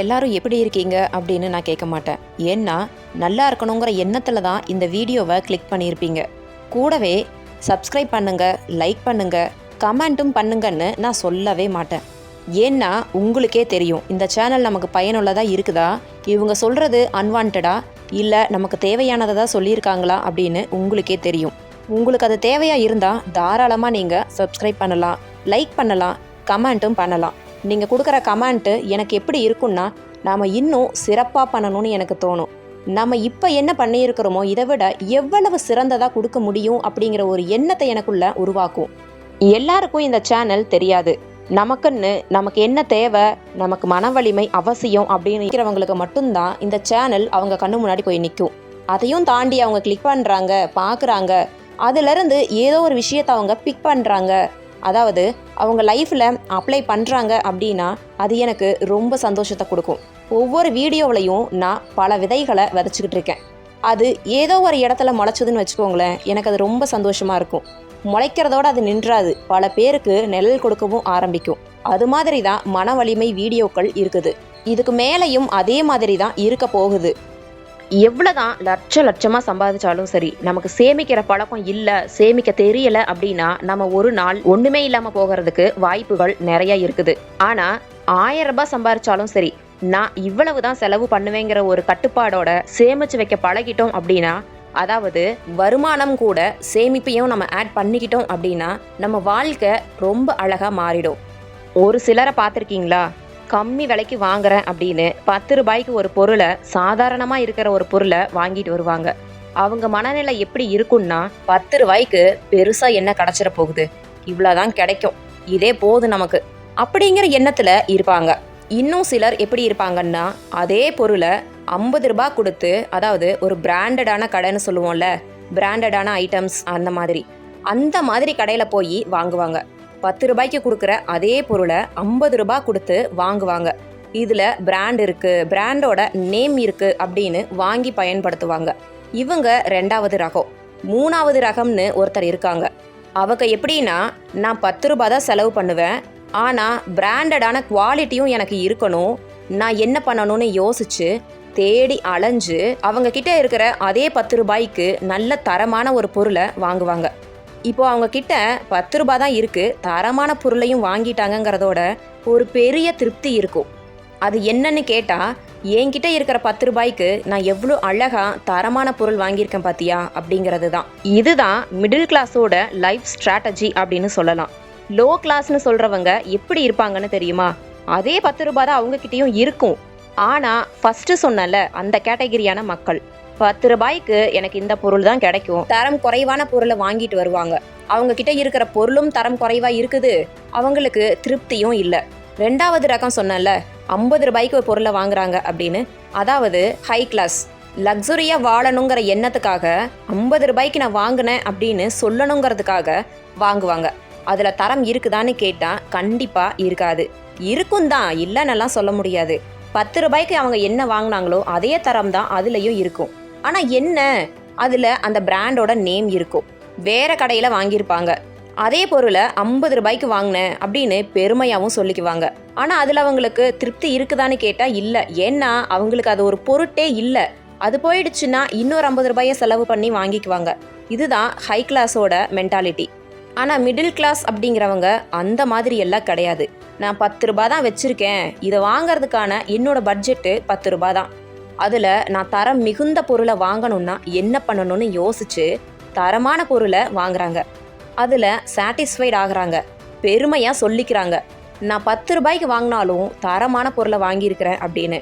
எல்லாரும் எப்படி இருக்கீங்க அப்படின்னு நான் கேட்க மாட்டேன். ஏன்னா நல்லா இருக்கணுங்கிற எண்ணத்தில் தான் இந்த வீடியோவை கிளிக் பண்ணியிருப்பீங்க. கூடவே சப்ஸ்கிரைப் பண்ணுங்க, லைக் பண்ணுங்க, கமெண்ட்டும் பண்ணுங்கன்னு நான் சொல்லவே மாட்டேன். ஏன்னா உங்களுக்கே தெரியும் இந்த சேனல் நமக்கு பயனுள்ளதாக இருக்குதா, இவங்க சொல்கிறது அன்வான்டா இல்லை நமக்கு தேவையானதை தான் சொல்லியிருக்காங்களா அப்படின்னு உங்களுக்கே தெரியும். உங்களுக்கு அது தேவையாக இருந்தால் தாராளமாக நீங்கள் சப்ஸ்கிரைப் பண்ணலாம், லைக் பண்ணலாம், கமெண்ட்டும் பண்ணலாம். நீங்கள் கொடுக்குற கமெண்ட்டு எனக்கு எப்படி இருக்குன்னா நாம் இன்னும் சிறப்பாக பண்ணணும்னு எனக்கு தோணும். நம்ம இப்போ என்ன பண்ணியிருக்கிறோமோ இதை விட எவ்வளவு சிறந்ததாக கொடுக்க முடியும் அப்படிங்கிற ஒரு எண்ணத்தை எனக்குள்ள உருவாக்கும். எல்லாருக்கும் இந்த சேனல் தெரியாது. நமக்கு என்ன தேவை, நமக்கு மன வலிமை அவசியம் அப்படின்னு நிற்கிறவங்களுக்கு மட்டும்தான் இந்த சேனல் அவங்க கண்ணு முன்னாடி போய் நிற்கும். அதையும் தாண்டி அவங்க கிளிக் பண்ணுறாங்க, பார்க்குறாங்க, அதுலேருந்து ஏதோ ஒரு விஷயத்தை அவங்க பிக் பண்ணுறாங்க, அதாவது அவங்க லைஃப்பில் அப்ளை பண்ணுறாங்க அப்படின்னா அது எனக்கு ரொம்ப சந்தோஷத்தை கொடுக்கும். ஒவ்வொரு வீடியோவிலையும் நான் பல விதைகளை விதைச்சிக்கிட்டு இருக்கேன். அது ஏதோ ஒரு இடத்துல முளைச்சதுன்னு வச்சுக்கோங்களேன், எனக்கு அது ரொம்ப சந்தோஷமாக இருக்கும். முளைக்கிறதோடு அது நின்றாது, பல பேருக்கு நிழல் கொடுக்கவும் ஆரம்பிக்கும். அது மாதிரி தான் மன வலிமை வீடியோக்கள் இருக்குது. இதுக்கு மேலேயும் அதே மாதிரி தான் இருக்க போகுது. எவ்வளோதான் லட்சமாக சம்பாதிச்சாலும் சரி, நமக்கு சேமிக்கிற பழக்கம் இல்லை, சேமிக்க தெரியலை அப்படின்னா நம்ம ஒரு நாள் ஒன்றுமே இல்லாமல் போகிறதுக்கு வாய்ப்புகள் நிறைய இருக்குது. ஆனால் 1000 ரூபாய் சம்பாதிச்சாலும் சரி, நான் இவ்வளவு தான் செலவு பண்ணுவேங்கிற ஒரு கட்டுப்பாடோட சேமித்து வைக்க பழகிட்டோம் அப்படின்னா, அதாவது வருமானம் கூட சேமிப்பையும் நம்ம ஆட் பண்ணிக்கிட்டோம் அப்படின்னா நம்ம வாழ்க்கை ரொம்ப அழகாக மாறிடும். ஒரு சிலரை பார்த்துருக்கீங்களா, கம்மி விலைக்கு வாங்குறேன் அப்படின்னு 10 ரூபாய்க்கு ஒரு பொருளை, சாதாரணமாக இருக்கிற ஒரு பொருளை வாங்கிட்டு வருவாங்க. அவங்க மனநிலை எப்படி இருக்குன்னா, 10 ரூபாய்க்கு பெருசாக என்ன கிடச்சிட போகுது, இவ்வளோதான் கிடைக்கும், இதே போதும் நமக்கு அப்படிங்கிற எண்ணத்தில் இருப்பாங்க. இன்னும் சிலர் எப்படி இருப்பாங்கன்னா, அதே பொருளை 50 ரூபாய் கொடுத்து, அதாவது ஒரு பிராண்டடான கடைன்னு சொல்லுவோம்ல, பிராண்டடான ஐட்டம்ஸ் அந்த மாதிரி கடையில் போய் வாங்குவாங்க. 10 ரூபாய்க்கு கொடுக்குற அதே பொருளை 50 ரூபாய் கொடுத்து வாங்குவாங்க. இதில் பிராண்ட் இருக்குது, பிராண்டோட நேம் இருக்குது அப்படின்னு வாங்கி பயன்படுத்துவாங்க. இவங்க 2வது ரகம். 3வது ரகம்னு ஒருத்தர் இருக்காங்க. அவங்க எப்படின்னா, நான் 10 ரூபாய் தான் செலவு பண்ணுவேன், ஆனால் பிராண்டடான குவாலிட்டியும் எனக்கு இருக்கணும், நான் என்ன பண்ணணும்னு யோசிச்சு தேடி அலைஞ்சு அவங்கக்கிட்ட இருக்கிற அதே 10 ரூபாய்க்கு நல்ல தரமான ஒரு பொருளை வாங்குவாங்க. இப்போது அவங்கக்கிட்ட 10 ரூபாய் தான் இருக்குது, தரமான பொருளையும் வாங்கிட்டாங்கங்கிறதோட ஒரு பெரிய திருப்தி இருக்கும். அது என்னன்னு கேட்டால், என்கிட்ட இருக்கிற 10 ரூபாய்க்கு நான் எவ்வளோ அழகாக தரமான பொருள் வாங்கியிருக்கேன் பார்த்தியா அப்படிங்கிறது தான். இதுதான் மிடில் கிளாஸோட லைஃப் ஸ்ட்ராட்டஜி அப்படின்னு சொல்லலாம். லோ கிளாஸ்னு சொல்கிறவங்க எப்படி இருப்பாங்கன்னு தெரியுமா? அதே 10 ரூபாய் தான் அவங்கக்கிட்டேயும் இருக்கும், ஆனால் ஃபஸ்ட்டு சொன்னல அந்த கேட்டகிரியான மக்கள் 10 ரூபாய்க்கு எனக்கு இந்த பொருள் தான் கிடைக்கும், தரம் குறைவான பொருளை வாங்கிட்டு வருவாங்க. அவங்க கிட்ட இருக்கிற பொருளும் தரம் குறைவா இருக்குது, அவங்களுக்கு திருப்தியும் இல்லை. 2வது ரகம் சொன்னல, 50 ரூபாய்க்கு ஒரு பொருளை வாங்குறாங்க அப்படின்னு, அதாவது ஹை கிளாஸ், லக்ஸுரியாக வாழணுங்கிற எண்ணத்துக்காக 50 ரூபாய்க்கு நான் வாங்கினேன் அப்படின்னு சொல்லணுங்கிறதுக்காக வாங்குவாங்க. அதில் தரம் இருக்குதான்னு கேட்டால் கண்டிப்பாக இருக்காது. இருக்கும் தான், இல்லைன்னெல்லாம் சொல்ல முடியாது. 10 ரூபாய்க்கு அவங்க என்ன வாங்கினாங்களோ அதே தரம் தான் அதுலேயும் இருக்கும். ஆனால் என்ன, அதில் அந்த பிராண்டோட நேம் இருக்கும். வேறு கடையில் வாங்கியிருப்பாங்க, அதே பொருளை 50 ரூபாய்க்கு வாங்கினேன் அப்படின்னு பெருமையாகவும் சொல்லிக்குவாங்க. ஆனால் அதில் அவங்களுக்கு திருப்தி இருக்குதான்னு கேட்டால் இல்லை. ஏன்னா அவங்களுக்கு அது ஒரு பொருட்டே இல்லை. அது போயிடுச்சுன்னா இன்னொரு 50 ரூபாயை செலவு பண்ணி வாங்கிக்குவாங்க. இதுதான் ஹை கிளாஸோட மென்டாலிட்டி. ஆனால் மிடில் கிளாஸ் அப்படிங்கிறவங்க அந்த மாதிரி எல்லாம் கிடையாது. நான் 10 ரூபாய் தான் வச்சுருக்கேன், இதை வாங்கிறதுக்கான என்னோட பட்ஜெட்டு 10 ரூபாய் தான், அதில் நான் தரம் மிகுந்த பொருளை வாங்கணும்னா என்ன பண்ணணும்னு யோசித்து தரமான பொருளை வாங்குறாங்க. அதில் சாட்டிஸ்ஃபைட் ஆகுறாங்க, பெருமையாக சொல்லிக்கிறாங்க, நான் 10 ரூபாய்க்கு வாங்கினாலும் தரமான பொருளை வாங்கியிருக்கிறேன் அப்படின்னு.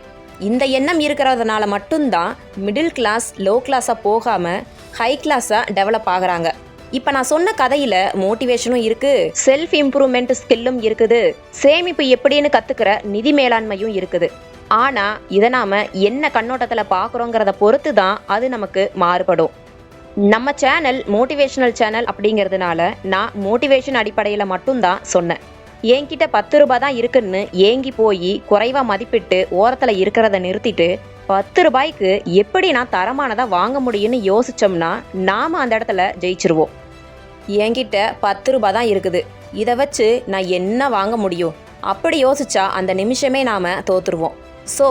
இந்த எண்ணம் இருக்கிறதுனால மட்டும்தான் மிடில் கிளாஸ் லோ கிளாஸாக போகாமல் ஹை கிளாஸாக டெவலப் ஆகுறாங்க. இப்போ நான் சொன்ன கதையில் மோட்டிவேஷனும் இருக்குது, செல்ஃப் இம்ப்ரூவ்மெண்ட் ஸ்கில்லும் இருக்குது, சேமிப்பு எப்படின்னு கற்றுக்கிற நிதி மேலாண்மையும் இருக்குது. ஆனால் இதை நாம் என்ன கண்ணோட்டத்தில் பார்க்குறோங்கிறத பொறுத்து தான் அது நமக்கு மாறுபடும். நம்ம சேனல் மோட்டிவேஷனல் சேனல் அப்படிங்கிறதுனால நான் மோட்டிவேஷன் அடிப்படையில் மட்டும்தான் சொன்னேன். என்கிட்ட 10 ரூபாய் தான் இருக்குன்னு ஏங்கி போய் குறைவாக மதிப்பிட்டு ஓரத்தில் இருக்கிறத நிறுத்திட்டு 10 ரூபாய்க்கு எப்படி நான் தரமானதாக வாங்க முடியும்னு யோசித்தோம்னா நாம் அந்த இடத்துல ஜெயிச்சிருவோம். என்கிட்ட 10 ரூபாய் தான் இருக்குது, இதை வச்சு நான் என்ன வாங்க முடியும் அப்படி யோசிச்சா அந்த நிமிஷமே நாம் தோற்றுருவோம். ஸோ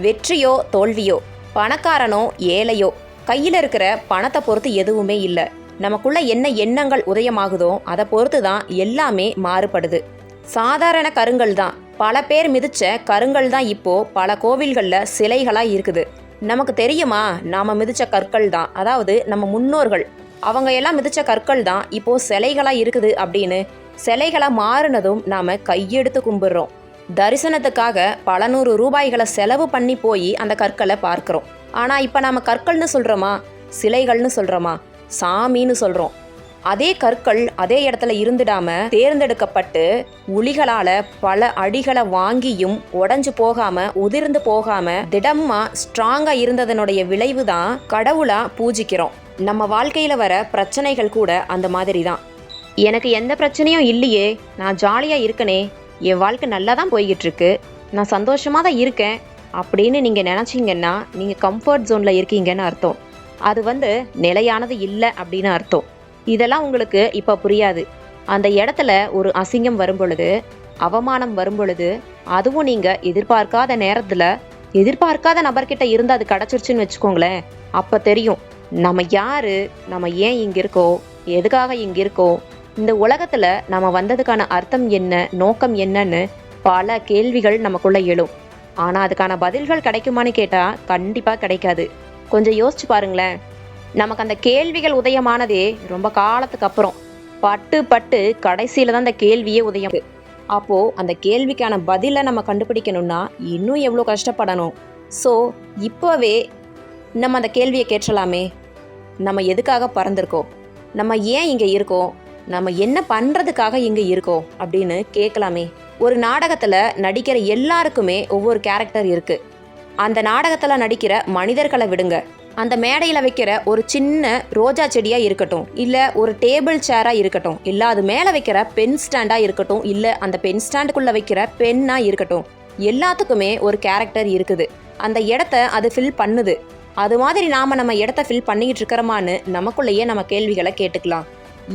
வெற்றியோ தோல்வியோ, பணக்காரனோ ஏழையோ, கையில் இருக்கிற பணத்தை பொறுத்து எதுவுமே இல்லை. நமக்குள்ள என்ன எண்ணங்கள் உதயமாகுதோ அதை பொறுத்து தான் எல்லாமே மாறுபடுது. சாதாரண கருங்கல் தான், பல பேர் மிதிச்ச கருங்கல் தான் இப்போ பல கோவில்களில் சிலைகளாக இருக்குது. நமக்கு தெரியுமா, நாம் மிதிச்ச கற்கள் தான், அதாவது நம்ம முன்னோர்கள் அவங்க எல்லாம் மிதிச்ச கற்கள் தான் இப்போ சிலைகளாக இருக்குது அப்படின்னு. சிலைகளாக மாறினதும் நாம் கையெடுத்து கும்பிடுறோம். தரிசனத்துக்காக பல நூறு ரூபாய்களை செலவு பண்ணி போய் அந்த கற்களை பார்க்குறோம். ஆனால் இப்போ நாம் கற்கள்னு சொல்கிறோமா, சிலைகள்னு சொல்கிறோமா, சாமின்னு சொல்கிறோம். அதே கற்கள் அதே இடத்துல இருந்துடாம தேர்ந்தெடுக்கப்பட்டு உளிகளால் பல அடிகளை வாங்கியும் உடஞ்சு போகாம உதிர்ந்து போகாம திடமா ஸ்ட்ராங்காக இருந்ததனுடைய விளைவு தான் கடவுளாக பூஜிக்கிறோம். நம்ம வாழ்க்கையில் வர பிரச்சனைகள் கூட அந்த மாதிரி தான். எனக்கு எந்த பிரச்சனையும் இல்லையே, நான் ஜாலியாக இருக்கனே, என் வாழ்க்கை நல்லா தான் போய்கிட்டு இருக்கு, நான் சந்தோஷமாக தான் இருக்கேன் அப்படின்னு நீங்கள் நினச்சிங்கன்னா நீங்கள் கம்ஃபர்ட் ஜோனில் இருக்கீங்கன்னு அர்த்தம். அது நிலையானது இல்லை அப்படின்னு அர்த்தம். இதெல்லாம் உங்களுக்கு இப்போ புரியாது. அந்த இடத்துல ஒரு அசிங்கம் வரும் பொழுது, அவமானம் வரும் பொழுது, அதுவும் நீங்கள் எதிர்பார்க்காத நேரத்தில் எதிர்பார்க்காத நபர்கிட்ட இருந்து அது கிடச்சிருச்சுன்னு வச்சுக்கோங்களேன், அப்போ தெரியும் நம்ம யாரு, நம்ம ஏன் இங்கே இருக்கோம், எதுக்காக இங்கே இருக்கோம், இந்த உலகத்தில் நம்ம வந்ததுக்கான அர்த்தம் என்ன, நோக்கம் என்னன்னு பல கேள்விகள் நமக்குள்ளே எழும். ஆனால் அதுக்கான பதில்கள் கிடைக்குமான்னு கேட்டால் கண்டிப்பாக கிடைக்காது. கொஞ்சம் யோசிச்சு பாருங்களேன். நமக்கு அந்த கேள்விகள் உதயமானதே ரொம்ப காலத்துக்கு அப்புறம், பட்டு பட்டு கடைசியில் தான் அந்த கேள்வியே உதயம். அப்போது அந்த கேள்விக்கான பதிலை நம்ம கண்டுபிடிக்கணும்னா இன்னும் எவ்வளோ கஷ்டப்படணும். ஸோ இப்போவே நம்ம அந்த கேள்வியை கேட்கலாமே, நம்ம எதுக்காக பறந்துருக்கோம், நம்ம ஏன் இங்கே இருக்கோம், நம்ம என்ன பண்ணுறதுக்காக இங்கே இருக்கோம் அப்படின்னு கேட்கலாமே. ஒரு நாடகத்தில் நடிக்கிற எல்லாருக்குமே ஒவ்வொரு கேரக்டர் இருக்குது. அந்த நாடகத்தில் நடிக்கிற மனிதர்களை விடுங்க, அந்த மேடையில் வைக்கிற ஒரு சின்ன ரோஜா செடியாக இருக்கட்டும், இல்லை ஒரு டேபிள் சேராக இருக்கட்டும், இல்லை அது மேலே வைக்கிற பென் ஸ்டாண்டாக இருக்கட்டும், இல்லை அந்த பென் ஸ்டாண்டுக்குள்ளே வைக்கிற பென்னாக இருக்கட்டும், எல்லாத்துக்குமே ஒரு கேரக்டர் இருக்குது. அந்த இடத்த அது ஃபில் பண்ணுது. அது மாதிரி நாம் நம்ம இடத்த ஃபில் பண்ணிக்கிட்டு இருக்கிறோமான்னு நமக்குள்ளேயே நம்ம கேள்விகளை கேட்டுக்கலாம்.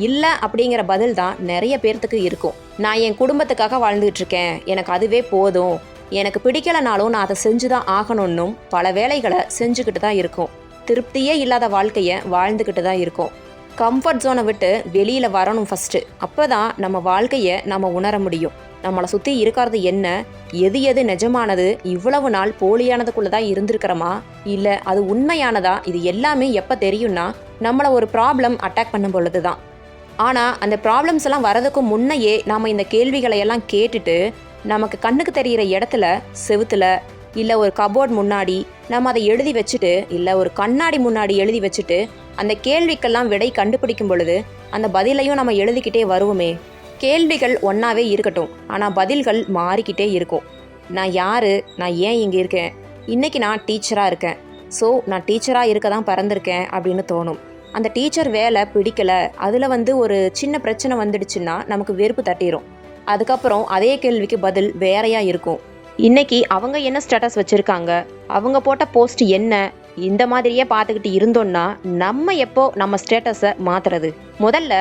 இல்லை அப்படிங்கிற பதில் தான் நிறைய பேர்த்துக்கு இருக்கும். நான் என் குடும்பத்துக்காக வாழ்ந்துகிட்டு இருக்கேன், எனக்கு அதுவே போதும், எனக்கு பிடிக்கலனாலும் நான் அதை செஞ்சு தான் ஆகணும்னும் பல வேலைகளை செஞ்சுக்கிட்டு தான் இருக்கும். திருப்தியே இல்லாத வாழ்க்கையை வாழ்ந்துக்கிட்டு தான் இருக்கும். கம்ஃபர்ட் ஜோனை விட்டு வெளியில் வரணும் ஃபஸ்ட்டு. அப்போ தான் நம்ம வாழ்க்கையை நம்ம உணர முடியும். நம்மளை சுற்றி இருக்கிறது என்ன, எது எது நிஜமானது, இவ்வளவு நாள் போலியானதுக்குள்ளே தான் இருந்திருக்கிறோமா, இல்லை அது உண்மையானதா, இது எல்லாமே எப்போ தெரியும்னா நம்மளை ஒரு ப்ராப்ளம் அட்டாக் பண்ணும் பொழுது தான். ஆனால் அந்த ப்ராப்ளம்ஸ் எல்லாம் வரதுக்கு முன்னையே நாம் இந்த கேள்விகளை எல்லாம் கேட்டுட்டு நமக்கு கண்ணுக்கு தெரிகிற இடத்துல, செவுத்துல, இல்லை ஒரு கபோர்ட் முன்னாடி நம்ம அதை எழுதி வச்சுட்டு, இல்லை ஒரு கண்ணாடி முன்னாடி எழுதி வச்சுட்டு அந்த கேள்விக்கெல்லாம் விடை கண்டுபிடிக்கும் பொழுது அந்த பதிலையும் நம்ம எழுதிக்கிட்டே வருவோமே. கேள்விகள் ஒன்றாவே இருக்கட்டும், ஆனால் பதில்கள் மாறிக்கிட்டே இருக்கும். நான் யார், நான் ஏன் இங்கே இருக்கேன், இன்றைக்கி நான் டீச்சராக இருக்கேன், ஸோ நான் டீச்சராக இருக்க தான் பிறந்திருக்கேன் அப்படின்னு தோணும். அந்த டீச்சர் வேலை பிடிக்கலை, அதில் ஒரு சின்ன பிரச்சனை வந்துடுச்சுன்னா நமக்கு வெறுப்பு தட்டிடும். அதுக்கப்புறம் அதே கேள்விக்கு பதில் வேறையாக இருக்கும். இன்னைக்கு அவங்க என்ன ஸ்டேட்டஸ் வச்சுருக்காங்க, அவங்க போட்ட போஸ்ட் என்ன, இந்த மாதிரியே பார்த்துக்கிட்டு இருந்தோம்னா நம்ம எப்போ நம்ம ஸ்டேட்டஸை மாற்றுறது? முதல்ல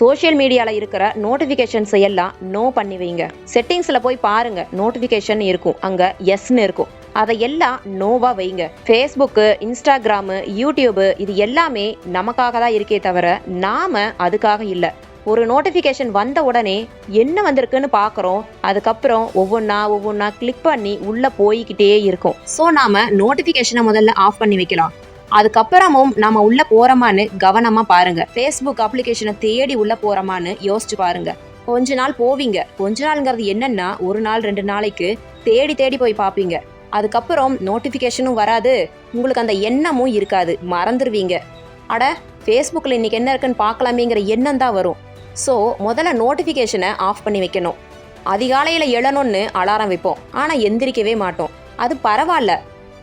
சோஷியல் மீடியாவில் இருக்கிற நோட்டிஃபிகேஷன்ஸை எல்லாம் நோ பண்ணி வைங்க. செட்டிங்ஸில் போய் பாருங்கள், நோட்டிஃபிகேஷன் இருக்கும், அங்கே எஸ்ன்னு இருக்கும், அதை எல்லாம் நோவாக வைங்க. ஃபேஸ்புக்கு, இன்ஸ்டாகிராமு, யூடியூபு இது எல்லாமே நமக்காக தான் இருக்கே தவிர நாம் அதுக்காக இல்லை. ஒரு நோட்டிஃபிகேஷன் வந்த உடனே என்ன வந்திருக்குன்னு பார்க்குறோம், அதுக்கப்புறம் ஒவ்வொன்றா கிளிக் பண்ணி உள்ளே போய்கிட்டே இருக்கும். ஸோ நாம் நோட்டிஃபிகேஷனை முதல்ல ஆஃப் பண்ணி வைக்கலாம். அதுக்கப்புறமும் நம்ம உள்ளே போகிறோமான்னு கவனமாக பாருங்கள். ஃபேஸ்புக் அப்ளிகேஷனை தேடி உள்ளே போகிறோமான்னு யோசிச்சு பாருங்கள். கொஞ்ச நாள் போவீங்க, கொஞ்ச நாளுங்கிறது என்னென்னா ஒரு நாள் 2 நாளைக்கு தேடி தேடி போய் பார்ப்பீங்க. அதுக்கப்புறம் நோட்டிஃபிகேஷனும் வராது, உங்களுக்கு அந்த எண்ணமும் இருக்காது, மறந்துடுவீங்க. அட ஃபேஸ்புக்கில் இன்றைக்கி என்ன இருக்குன்னு பார்க்கலாமேங்கிற எண்ணம் தான் வரும். ஸோ முதல்ல நோட்டிஃபிகேஷனை ஆஃப் பண்ணி வைக்கணும். அதிகாலையில் எழணும்னு அலாரம் வைப்போம், ஆனால் எந்திரிக்கவே மாட்டோம். அது பரவாயில்ல,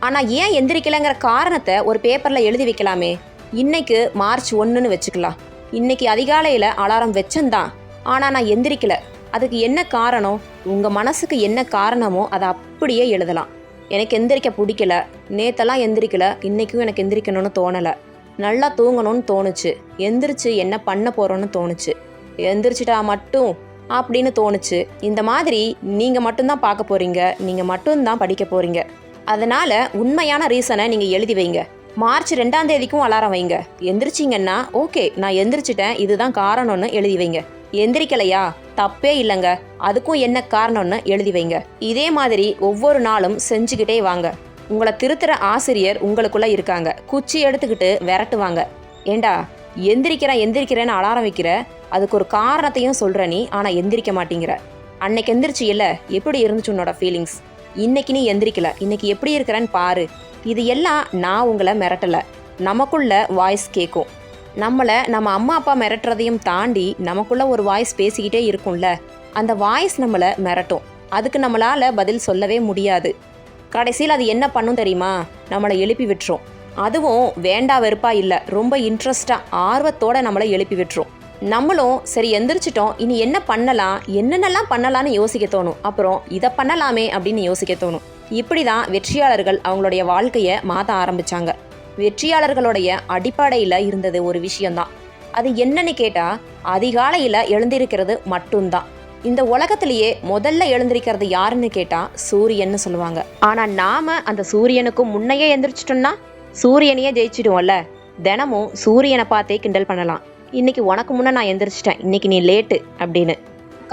ஆனால் ஏன் எந்திரிக்கலைங்கிற காரணத்தை ஒரு பேப்பரில் எழுதி வைக்கலாமே. இன்னைக்கு மார்ச் 1ன்னு வச்சுக்கலாம். இன்னைக்கு அதிகாலையில் அலாரம் வச்சந்தான், ஆனால் நான் எந்திரிக்கலை. அதுக்கு என்ன காரணம்? உங்கள் மனசுக்கு என்ன காரணமோ அதை அப்படியே எழுதலாம். எனக்கு எந்திரிக்க பிடிக்கல, நேத்தெல்லாம் எந்திரிக்கலை, இன்றைக்கும் எனக்கு எந்திரிக்கணும்னு தோணலை, நல்லா தூங்கணும்னு தோணுச்சு, எந்திரிச்சு என்ன பண்ண போகிறோன்னு தோணுச்சு, எந்திரிச்சிட்டா மட்டும் அப்படின்னு தோணுச்சு. இந்த மாதிரி நீங்கள் மட்டும்தான் பார்க்க போகிறீங்க, நீங்கள் மட்டும்தான் படிக்க போகிறீங்க. அதனால் உண்மையான ரீசனை நீங்கள் எழுதி வைங்க. மார்ச் 2ஆம் தேதிக்கும் அலாரம் வைங்க. எந்திரிச்சிங்கன்னா ஓகே நான் எந்திரிச்சிட்டேன் இதுதான் காரணம்னு எழுதி வைங்க. எந்திரிக்கலையா தப்பே இல்லைங்க, அதுக்கும் என்ன காரணம்னு எழுதி வைங்க. இதே மாதிரி ஒவ்வொரு நாளும் செஞ்சுக்கிட்டே வாங்க. உங்களை திருத்துற ஆசிரியர் உங்களுக்குள்ள இருக்காங்க. குச்சி எடுத்துக்கிட்டு விரட்டுவாங்க. ஏண்டா எந்திரிக்கிறேன்னு அலாரம் வைக்கிற, அதுக்கு ஒரு காரணத்தையும் சொல்கிற நீ, ஆனால் எந்திரிக்க மாட்டேங்கிற. அன்னைக்கு எந்திரிச்சு இல்லை, எப்படி இருந்துச்சு உன்னோட ஃபீலிங்ஸ்? இன்னைக்கு நீ எந்திரிக்கல, இன்னைக்கு எப்படி இருக்கிறேன்னு பாரு. இது எல்லாம் நான் உங்களை மிரட்டலை, நமக்குள்ள வாய்ஸ் கேட்கும். நம்மளை நம்ம அம்மா அப்பா மிரட்டுறதையும் தாண்டி நமக்குள்ள ஒரு வாய்ஸ் பேசிக்கிட்டே இருக்கும்ல, அந்த வாய்ஸ் நம்மளை மிரட்டும். அதுக்கு நம்மளால் பதில் சொல்லவே முடியாது. கடைசியில் அது என்ன பண்ணும் தெரியுமா? நம்மளை எழுப்பி விட்டுரும். அதுவும் வேண்டா வெறுப்பா இல்லை, ரொம்ப இன்ட்ரெஸ்டாக ஆர்வத்தோடு நம்மளை எழுப்பி விட்டுரும். நம்மளும் சரி எந்திரிச்சிட்டோம், இனி என்ன பண்ணலாம், என்னென்னலாம் பண்ணலான்னு யோசிக்க தோணும். அப்புறம் இதை பண்ணலாமே அப்படின்னு யோசிக்க தோணும். இப்படி தான் வெற்றியாளர்கள் அவங்களுடைய வாழ்க்கையை மாற்ற ஆரம்பித்தாங்க. வெற்றியாளர்களுடைய அடிப்படையில் இருந்தது ஒரு விஷயம்தான். அது என்னன்னு கேட்டால் அதிகாலையில் எழுந்திருக்கிறது மட்டும்தான். இந்த உலகத்திலேயே முதல்ல எழுந்திருக்கிறது யாருன்னு கேட்டால் சூரியன்னு சொல்லுவாங்க. ஆனால் நாம் அந்த சூரியனுக்கும் முன்னையே எழுந்திரிச்சிட்டோம்னா சூரியனையே ஜெயிச்சிடுவோம்ல. தினமும் சூரியனை பார்த்தே கிண்டல் பண்ணலாம். இன்னைக்கு உனக்கு முன்னே நான் எந்திரிச்சிட்டேன், இன்னைக்கு நீ லேட்டு அப்படின்னு.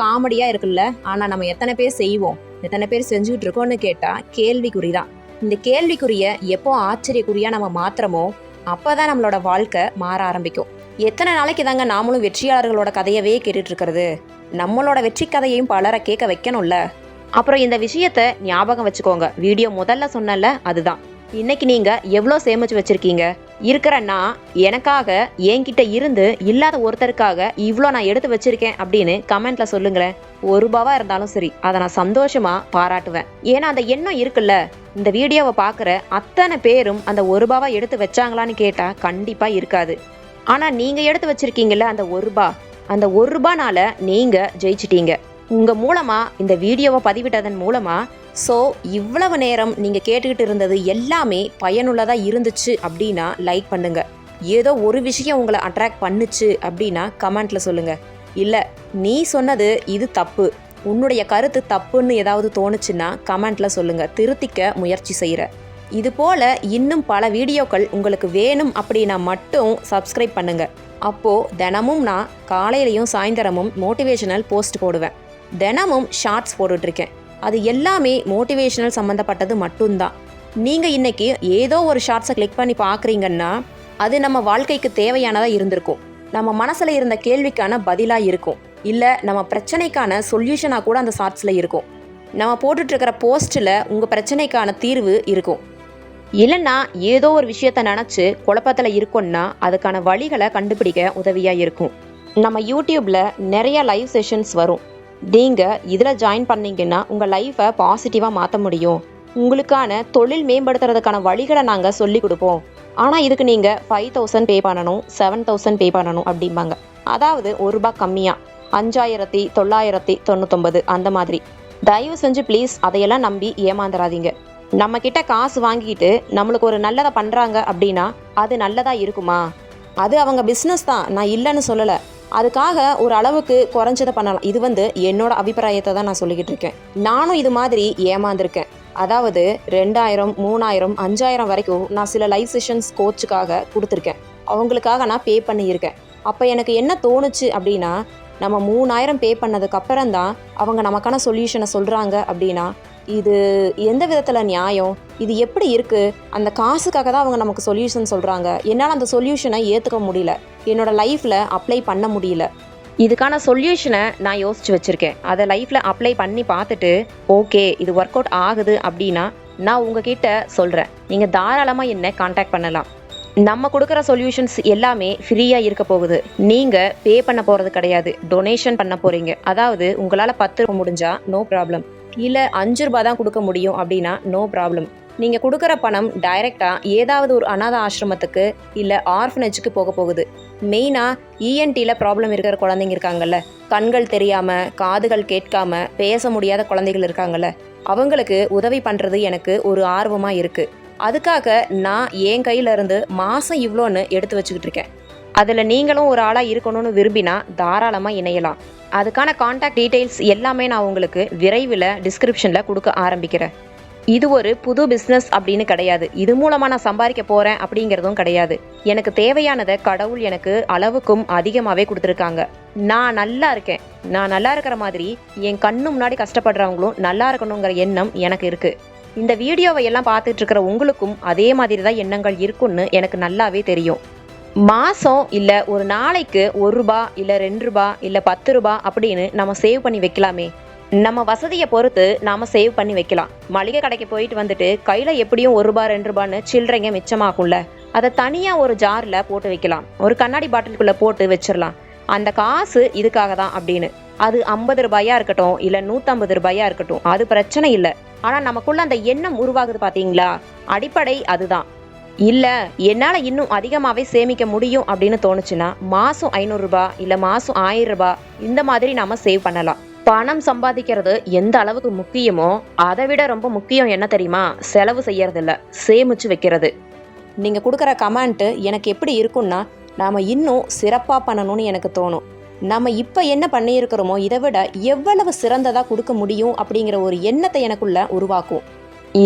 காமெடியாக இருக்குல்ல. ஆனால் நம்ம எத்தனை பேர் செய்வோம், எத்தனை பேர் செஞ்சுக்கிட்டு இருக்கோம்னு கேட்டால் கேள்விக்குறிதான். இந்த கேள்விக்குரிய எப்போ ஆச்சரியக்குறியாக நம்ம மாத்திரமோ அப்போ தான் நம்மளோட வாழ்க்கை மாற ஆரம்பிக்கும். எத்தனை நாளைக்கு தாங்க நாமளும் வெற்றியாளர்களோட கதையவே கேட்டுட்டு இருக்கிறது? நம்மளோட வெற்றி கதையையும் பலரை கேட்க வைக்கணும்ல. அப்புறம் இந்த விஷயத்த ஞாபகம் வச்சுக்கோங்க. வீடியோ முதல்ல சொன்னல அதுதான். இன்னைக்கு நீங்க எவ்வளோ சேமிச்சு வச்சிருக்கீங்க? இருக்கிறன்னா எனக்காக என்கிட்ட இருந்து இல்லாத ஒருத்தருக்காக இவ்வளோ நான் எடுத்து வச்சிருக்கேன் அப்படின்னு கமெண்ட்ல சொல்லுங்களேன். ₹1 இருந்தாலும் சரி, அதை நான் சந்தோஷமா பாராட்டுவேன். ஏன்னா அந்த எண்ணம் இருக்குல்ல. இந்த வீடியோவை பார்க்குற அத்தனை பேரும் அந்த ₹1 எடுத்து வச்சாங்களான்னு கேட்டா கண்டிப்பா இருக்காது. ஆனா நீங்க எடுத்து வச்சிருக்கீங்கல்ல அந்த ₹1, அந்த ₹1னால நீங்க ஜெயிச்சிட்டீங்க. உங்க மூலமா இந்த வீடியோவை பதிவிட்டதன் மூலமா இவ்வளவு நேரம் நீங்கள் கேட்டுக்கிட்டு இருந்தது எல்லாமே பயனுள்ளதாக இருந்துச்சு அப்படின்னா லைக் பண்ணுங்க. ஏதோ ஒரு விஷயம் உங்களை அட்ராக்ட் பண்ணுச்சு அப்படின்னா கமெண்ட்ல சொல்லுங்க. இல்லை நீ சொன்னது இது தப்பு, உன்னுடைய கருத்து தப்புன்னு ஏதாவது தோணுச்சுன்னா கமெண்ட்ல சொல்லுங்க, திருத்திக்க முயற்சி செய்கிற. இது போல இன்னும் பல வீடியோக்கள் உங்களுக்கு வேணும் அப்படின்னா மட்டும் சப்ஸ்கிரைப் பண்ணுங்க. அப்போது தினமும் நான் காலையிலையும் சாயந்தரமும் மோட்டிவேஷனல் போஸ்ட் போடுவேன். தினமும் ஷார்ட்ஸ் போட்டுட்ருக்கேன். அது எல்லாமே மோட்டிவேஷனல் சம்மந்தப்பட்டது மட்டும்தான். நீங்கள் இன்றைக்கி ஏதோ ஒரு ஷார்ட்ஸை கிளிக் பண்ணி பார்க்குறீங்கன்னா அது நம்ம வாழ்க்கைக்கு தேவையானதாக இருந்திருக்கும். நம்ம மனசில் இருந்த கேள்விக்கான பதிலாக இருக்கும். இல்லை நம்ம பிரச்சனைக்கான சொல்யூஷனாக கூட அந்த ஷார்ட்ஸில் இருக்கும். நம்ம போட்டுட்ருக்கிற போஸ்ட்டில் உங்கள் பிரச்சனைக்கான தீர்வு இருக்கும். இல்லைன்னா ஏதோ ஒரு விஷயத்தை நினச்சி குழப்பத்தில் இருக்கோன்னா அதுக்கான வழிகளை கண்டுபிடிக்க உதவியாக இருக்கும். நம்ம யூடியூப்பில் நிறைய லைவ் செஷன்ஸ் வரும். நீங்கள் இதில் ஜாயின் பண்ணிங்கன்னா உங்கள் லைஃப்பை பாசிட்டிவாக மாற்ற முடியும். உங்களுக்கான தொழில் மேம்படுத்துறதுக்கான வழிகளை நாங்கள் சொல்லி கொடுப்போம். ஆனால் இதுக்கு நீங்கள் 5000 பே பண்ணணும், 7000 பே பண்ணணும் அப்படிம்பாங்க. அதாவது ₹1 கம்மியாக 5999 அந்த மாதிரி. தயவு செஞ்சு ப்ளீஸ் அதையெல்லாம் நம்பி ஏமாந்துடாதீங்க. நம்மக்கிட்ட காசு வாங்கிட்டு நம்மளுக்கு ஒரு நல்லதை பண்ணுறாங்க அப்படின்னா அது நல்லதாக இருக்குமா? அது அவங்க பிஸ்னஸ் தான், நான் இல்லைன்னு சொல்லலை. அதுக்காக ஒரு அளவுக்கு குறைஞ்சதை பண்ணலாம். இது என்னோட அபிப்பிராயத்தை தான் நான் சொல்லிக்கிட்டு இருக்கேன். நானும் இது மாதிரி ஏமாந்துருக்கேன். அதாவது 2000, 3000, 5000 வரைக்கும் நான் சில லைவ் செஷன்ஸ் கோச்சுக்காக கொடுத்துருக்கேன். அவங்களுக்காக நான் பே பண்ணியிருக்கேன். அப்போ எனக்கு என்ன தோணுச்சு அப்படின்னா, நம்ம 3000 பே பண்ணதுக்கப்புறம் தான் அவங்க நமக்கான சொல்யூஷனை சொல்கிறாங்க அப்படின்னா இது எந்த விதத்தில் நியாயம்? இது எப்படி இருக்குது? அந்த காசுக்காக தான் அவங்க நமக்கு சொல்யூஷன் சொல்கிறாங்க. என்னால் அந்த சொல்யூஷனை ஏற்றுக்க முடியல, என்னோடய லைஃப்பில் அப்ளை பண்ண முடியல. இதுக்கான சொல்யூஷனை நான் யோசித்து வச்சுருக்கேன். அதை லைஃப்பில் அப்ளை பண்ணி பார்த்துட்டு ஓகே இது ஒர்க் அவுட் ஆகுது அப்படின்னா நான் உங்ககிட்ட சொல்கிறேன். நீங்கள் தாராளமாக என்னை காண்டாக்ட் பண்ணலாம். நம்ம கொடுக்குற சொல்யூஷன்ஸ் எல்லாமே ஃப்ரீயாக இருக்க போகுது. நீங்கள் பே பண்ண போகிறது கிடையாது, டொனேஷன் பண்ண போகிறீங்க. அதாவது உங்களால் ₹10 முடிஞ்சா நோ ப்ராப்ளம், இல்லை ₹5 தான் கொடுக்க முடியும் அப்படின்னா நோ ப்ராப்ளம். நீங்கள் கொடுக்குற பணம் டைரெக்டாக ஏதாவது ஒரு அனாதை ஆசிரமத்துக்கு இல்லை ஆர்ஃபனேஜுக்கு போக போகுது. மெயினாக இஎன்டியில் ப்ராப்ளம் இருக்கிற குழந்தைங்க இருக்காங்கல்ல, கண்கள் தெரியாமல் காதுகள் கேட்காமல் பேச முடியாத குழந்தைகள் இருக்காங்கல்ல, அவங்களுக்கு உதவி பண்ணுறது எனக்கு ஒரு ஆர்வமாக இருக்குது. அதுக்காக நான் என் கையிலேருந்து மாதம் இவ்வளோன்னு எடுத்து வச்சுக்கிட்டு இருக்கேன். அதில் நீங்களும் ஒரு ஆளாக இருக்கணும்னு விரும்பினா தாராளமாக இணையலாம். அதுக்கான காண்டாக்ட் டீட்டெயில்ஸ் எல்லாமே நான் உங்களுக்கு விரைவில் டிஸ்கிரிப்ஷனில் கொடுக்க ஆரம்பிக்கிறேன். இது ஒரு புது பிஸ்னஸ் அப்படின்னு கிடையாது. இது மூலமா நான் சம்பாதிக்க போறேன் அப்படிங்கிறதும் கிடையாது. எனக்கு தேவையானதை கடவுள் எனக்கு அளவுக்கும் அதிகமாகவே கொடுத்துருக்காங்க. நான் நல்லா இருக்கேன். நான் நல்லா இருக்கிற மாதிரி என் கண்ணு முன்னாடி கஷ்டப்படுறவங்களும் நல்லா இருக்கணுங்கிற எண்ணம் எனக்கு இருக்கு. இந்த வீடியோவை எல்லாம் பார்த்துட்டு இருக்கிற உங்களுக்கும் அதே மாதிரி தான் எண்ணங்கள் இருக்குன்னு எனக்கு நல்லாவே தெரியும். மாதம் இல்லை ஒரு நாளைக்கு ₹1 இல்லை ₹2 இல்லை ₹10 அப்படின்னு நம்ம சேவ் பண்ணி வைக்கலாமே. நம்ம வசதியை பொறுத்து நாம் சேவ் பண்ணி வைக்கலாம். மளிகை கடைக்கு போயிட்டு வந்துட்டு கையில் எப்படியும் ₹1 ₹2ன்னு சில்லறைங்க மிச்சமாகும்ல, அதை தனியாக ஒரு ஜாரில் போட்டு வைக்கலாம். ஒரு கண்ணாடி பாட்டிலுக்குள்ளே போட்டு வச்சிடலாம். அந்த காசு இதுக்காக தான் அப்படின்னு. அது ₹50 இருக்கட்டும் இல்லை ₹150 இருக்கட்டும், அது பிரச்சனை இல்லை. ஆனால் நமக்குள்ள அந்த எண்ணம் உருவாகுது பார்த்தீங்களா, அடிப்படை அதுதான். இல்லை என்னால் இன்னும் அதிகமாகவே சேமிக்க முடியும் அப்படின்னு தோணுச்சுன்னா மாதம் ₹500 இல்லை மாதம் ₹1000 இந்த மாதிரி நாம் சேவ் பண்ணலாம். பணம் சம்பாதிக்கிறது எந்த அளவுக்கு முக்கியமோ அதை விட ரொம்ப முக்கியம் என்ன தெரியுமா, செலவு செய்யறதில்ல, சேமிச்சு வைக்கிறது. நீங்கள் கொடுக்குற கமெண்ட்டு எனக்கு எப்படி இருக்குன்னா, நாம் இன்னும் சிறப்பாக பண்ணணும்னு எனக்கு தோணும். நம்ம இப்போ என்ன பண்ணியிருக்கிறோமோ இதை விட எவ்வளவு சிறந்ததாக கொடுக்க முடியும் அப்படிங்கிற ஒரு எண்ணத்தை எனக்குள்ள உருவாக்கும்.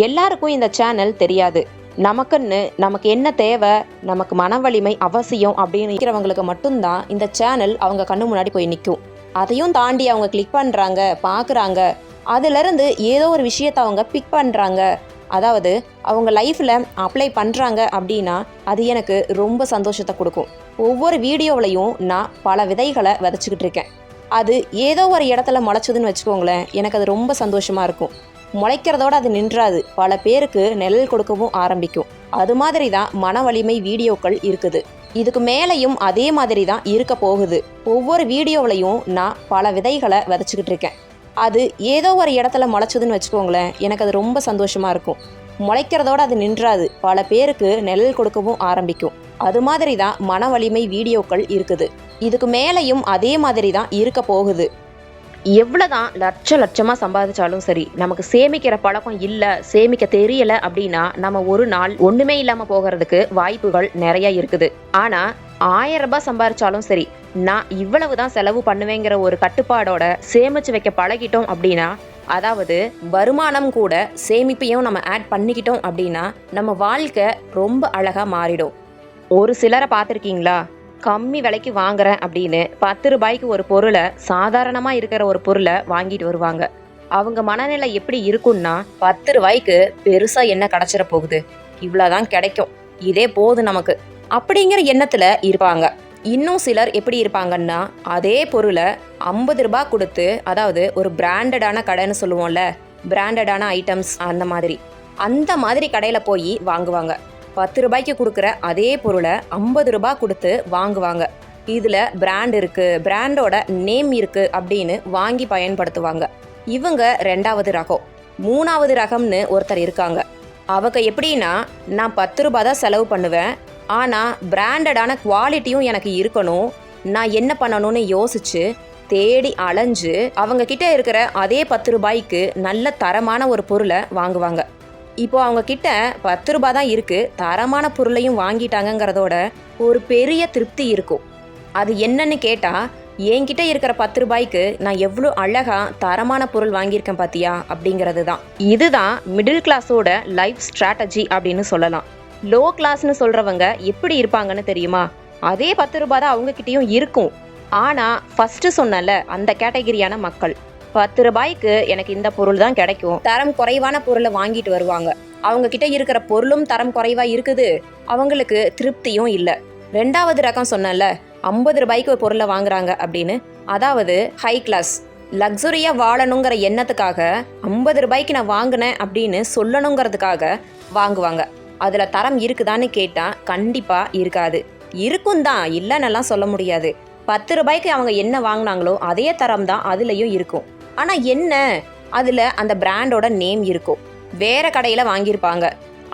எல்லாருக்கும் இந்த சேனல் தெரியாது. நமக்கு என்ன தேவை, நமக்கு மன வலிமை அவசியம் அப்படின்னு இருக்கிறவங்களுக்கு மட்டும்தான் இந்த சேனல் அவங்க கண்ணு முன்னாடி போய் நிற்கும். அதையும் தாண்டி அவங்க கிளிக் பண்ணுறாங்க, பார்க்குறாங்க, அதிலிருந்து ஏதோ ஒரு விஷயத்தை அவங்க பிக் பண்ணுறாங்க, அதாவது அவங்க லைஃப்பில் அப்ளை பண்ணுறாங்க அப்படின்னா அது எனக்கு ரொம்ப சந்தோஷத்தை கொடுக்கும். ஒவ்வொரு வீடியோவிலையும் நான் பல விதைகளை விதைச்சிக்கிட்டு இருக்கேன். அது ஏதோ ஒரு இடத்துல முளைச்சதுன்னு வச்சுக்கோங்களேன், எனக்கு அது ரொம்ப சந்தோஷமாக இருக்கும். முளைக்கிறதோடு அது நின்றாது, பல பேருக்கு நிழல் கொடுக்கவும் ஆரம்பிக்கும். அது மாதிரி தான் மன வலிமை வீடியோக்கள் இருக்குது. இதுக்கு மேலேயும் அதே மாதிரி தான் இருக்க போகுது. ஒவ்வொரு வீடியோவிலையும் நான் பல விதைகளை விதைச்சிக்கிட்டு இருக்கேன். அது ஏதோ ஒரு இடத்துல முளைச்சதுன்னு வச்சுக்கோங்களேன், எனக்கு அது ரொம்ப சந்தோஷமாக இருக்கும். முளைக்கிறதோடு அது நின்றாது, பல பேருக்கு நிழல் கொடுக்கவும் ஆரம்பிக்கும். அது மாதிரி தான் மன வலிமை வீடியோக்கள் இருக்குது. இதுக்கு மேலேயும் அதே மாதிரி தான் இருக்க போகுது. எவ்வளோதான் லட்சமாக சம்பாதிச்சாலும் சரி, நமக்கு சேமிக்கிற பழக்கம் இல்லை, சேமிக்க தெரியலை அப்படின்னா நம்ம ஒரு நாள் ஒன்றுமே இல்லாமல் போகிறதுக்கு வாய்ப்புகள் நிறைய இருக்குது. ஆனால் ₹1000 சம்பாதிச்சாலும் சரி, நான் இவ்வளவு தான் செலவு பண்ணுவேங்கிற ஒரு கட்டுப்பாடோட சேமிச்சு வைக்க பழகிட்டோம் அப்படின்னா, அதாவது வருமானம் கூட சேமிப்பையும் நம்ம ஆட் பண்ணிக்கிட்டோம் அப்படின்னா நம்ம வாழ்க்கை ரொம்ப அழகாக மாறிடும். ஒரு சிலரை பார்த்துருக்கீங்களா, கம்மி விலைக்கு வாங்குறேன் அப்படின்னு ₹10 ஒரு பொருளை, சாதாரணமாக இருக்கிற ஒரு பொருளை வாங்கிட்டு வருவாங்க. அவங்க மனநிலை எப்படி இருக்குன்னா, ₹10 பெருசாக என்ன கிடச்சிட போகுது, இவ்வளோதான் கிடைக்கும், இதே போதும் நமக்கு அப்படிங்கிற எண்ணத்தில் இருப்பாங்க. இன்னும் சிலர் எப்படி இருப்பாங்கன்னா, அதே பொருளை ₹50 கொடுத்து, அதாவது ஒரு பிராண்டடான கடைன்னு சொல்லுவோம்ல, பிராண்டடான ஐட்டம்ஸ் அந்த மாதிரி கடையில் போய் வாங்குவாங்க. ₹10 கொடுக்குற அதே பொருளை ₹50 கொடுத்து வாங்குவாங்க. இதில் பிராண்ட் இருக்குது, பிராண்டோட நேம் இருக்குது அப்படின்னு வாங்கி பயன்படுத்துவாங்க. இவங்க 2வது ரகம். 3வது ரகம்னு ஒருத்தர் இருக்காங்க. அவங்க எப்படின்னா, நான் ₹10 தான் செலவு பண்ணுவேன், ஆனால் பிராண்டடான குவாலிட்டியும் எனக்கு இருக்கணும், நான் என்ன பண்ணணும்னு யோசிச்சு தேடி அலைஞ்சு அவங்க கிட்ட இருக்கிற அதே ₹10 நல்ல தரமான ஒரு பொருளை வாங்குவாங்க. இப்போ அவங்க கிட்ட ₹10 தான் இருக்குது, தரமான பொருளையும் வாங்கிட்டாங்கங்கிறதோட ஒரு பெரிய திருப்தி இருக்கும். அது என்னன்னு கேட்டால், என்கிட்ட இருக்கிற ₹10 நான் எவ்வளோ அழகாக தரமான பொருள் வாங்கியிருக்கேன் பார்த்தியா அப்படிங்கிறது தான். இதுதான் மிடில் கிளாஸோட லைஃப் ஸ்ட்ராட்டஜி அப்படின்னு சொல்லலாம். லோ கிளாஸ்னு சொல்கிறவங்க எப்படி இருப்பாங்கன்னு தெரியுமா, அதே ₹10 தான் அவங்கக்கிட்டேயும் இருக்கும். ஆனால் ஃபஸ்ட்டு சொன்னல அந்த கேட்டகிரியான மக்கள், ₹10 எனக்கு இந்த பொருள் தான் கிடைக்கும், தரம் குறைவான பொருளை வாங்கிட்டு வருவாங்க. அவங்க கிட்ட இருக்கிற பொருளும் தரம் குறைவாக இருக்குது, அவங்களுக்கு திருப்தியும் இல்லை. 2வது ரகம் சொன்னல, ₹50 ஒரு பொருளை வாங்குறாங்க அப்படின்னு, அதாவது ஹை கிளாஸ், லக்ஸுரியாக வாழணுங்கிற எண்ணத்துக்காக ₹50 நான் வாங்கினேன் அப்படின்னு சொல்லணுங்கிறதுக்காக வாங்குவாங்க. அதில் தரம் இருக்குதான்னு கேட்டால் கண்டிப்பாக இருக்காது. இருக்கும் தான், இல்லைன்னெல்லாம் சொல்ல முடியாது. ₹10 அவங்க என்ன வாங்கினாங்களோ அதே தரம் தான் அதுலேயும் இருக்கும். ஆனால் என்ன, அதில் அந்த பிராண்டோட நேம் இருக்கும். வேறு கடையில் வாங்கியிருப்பாங்க,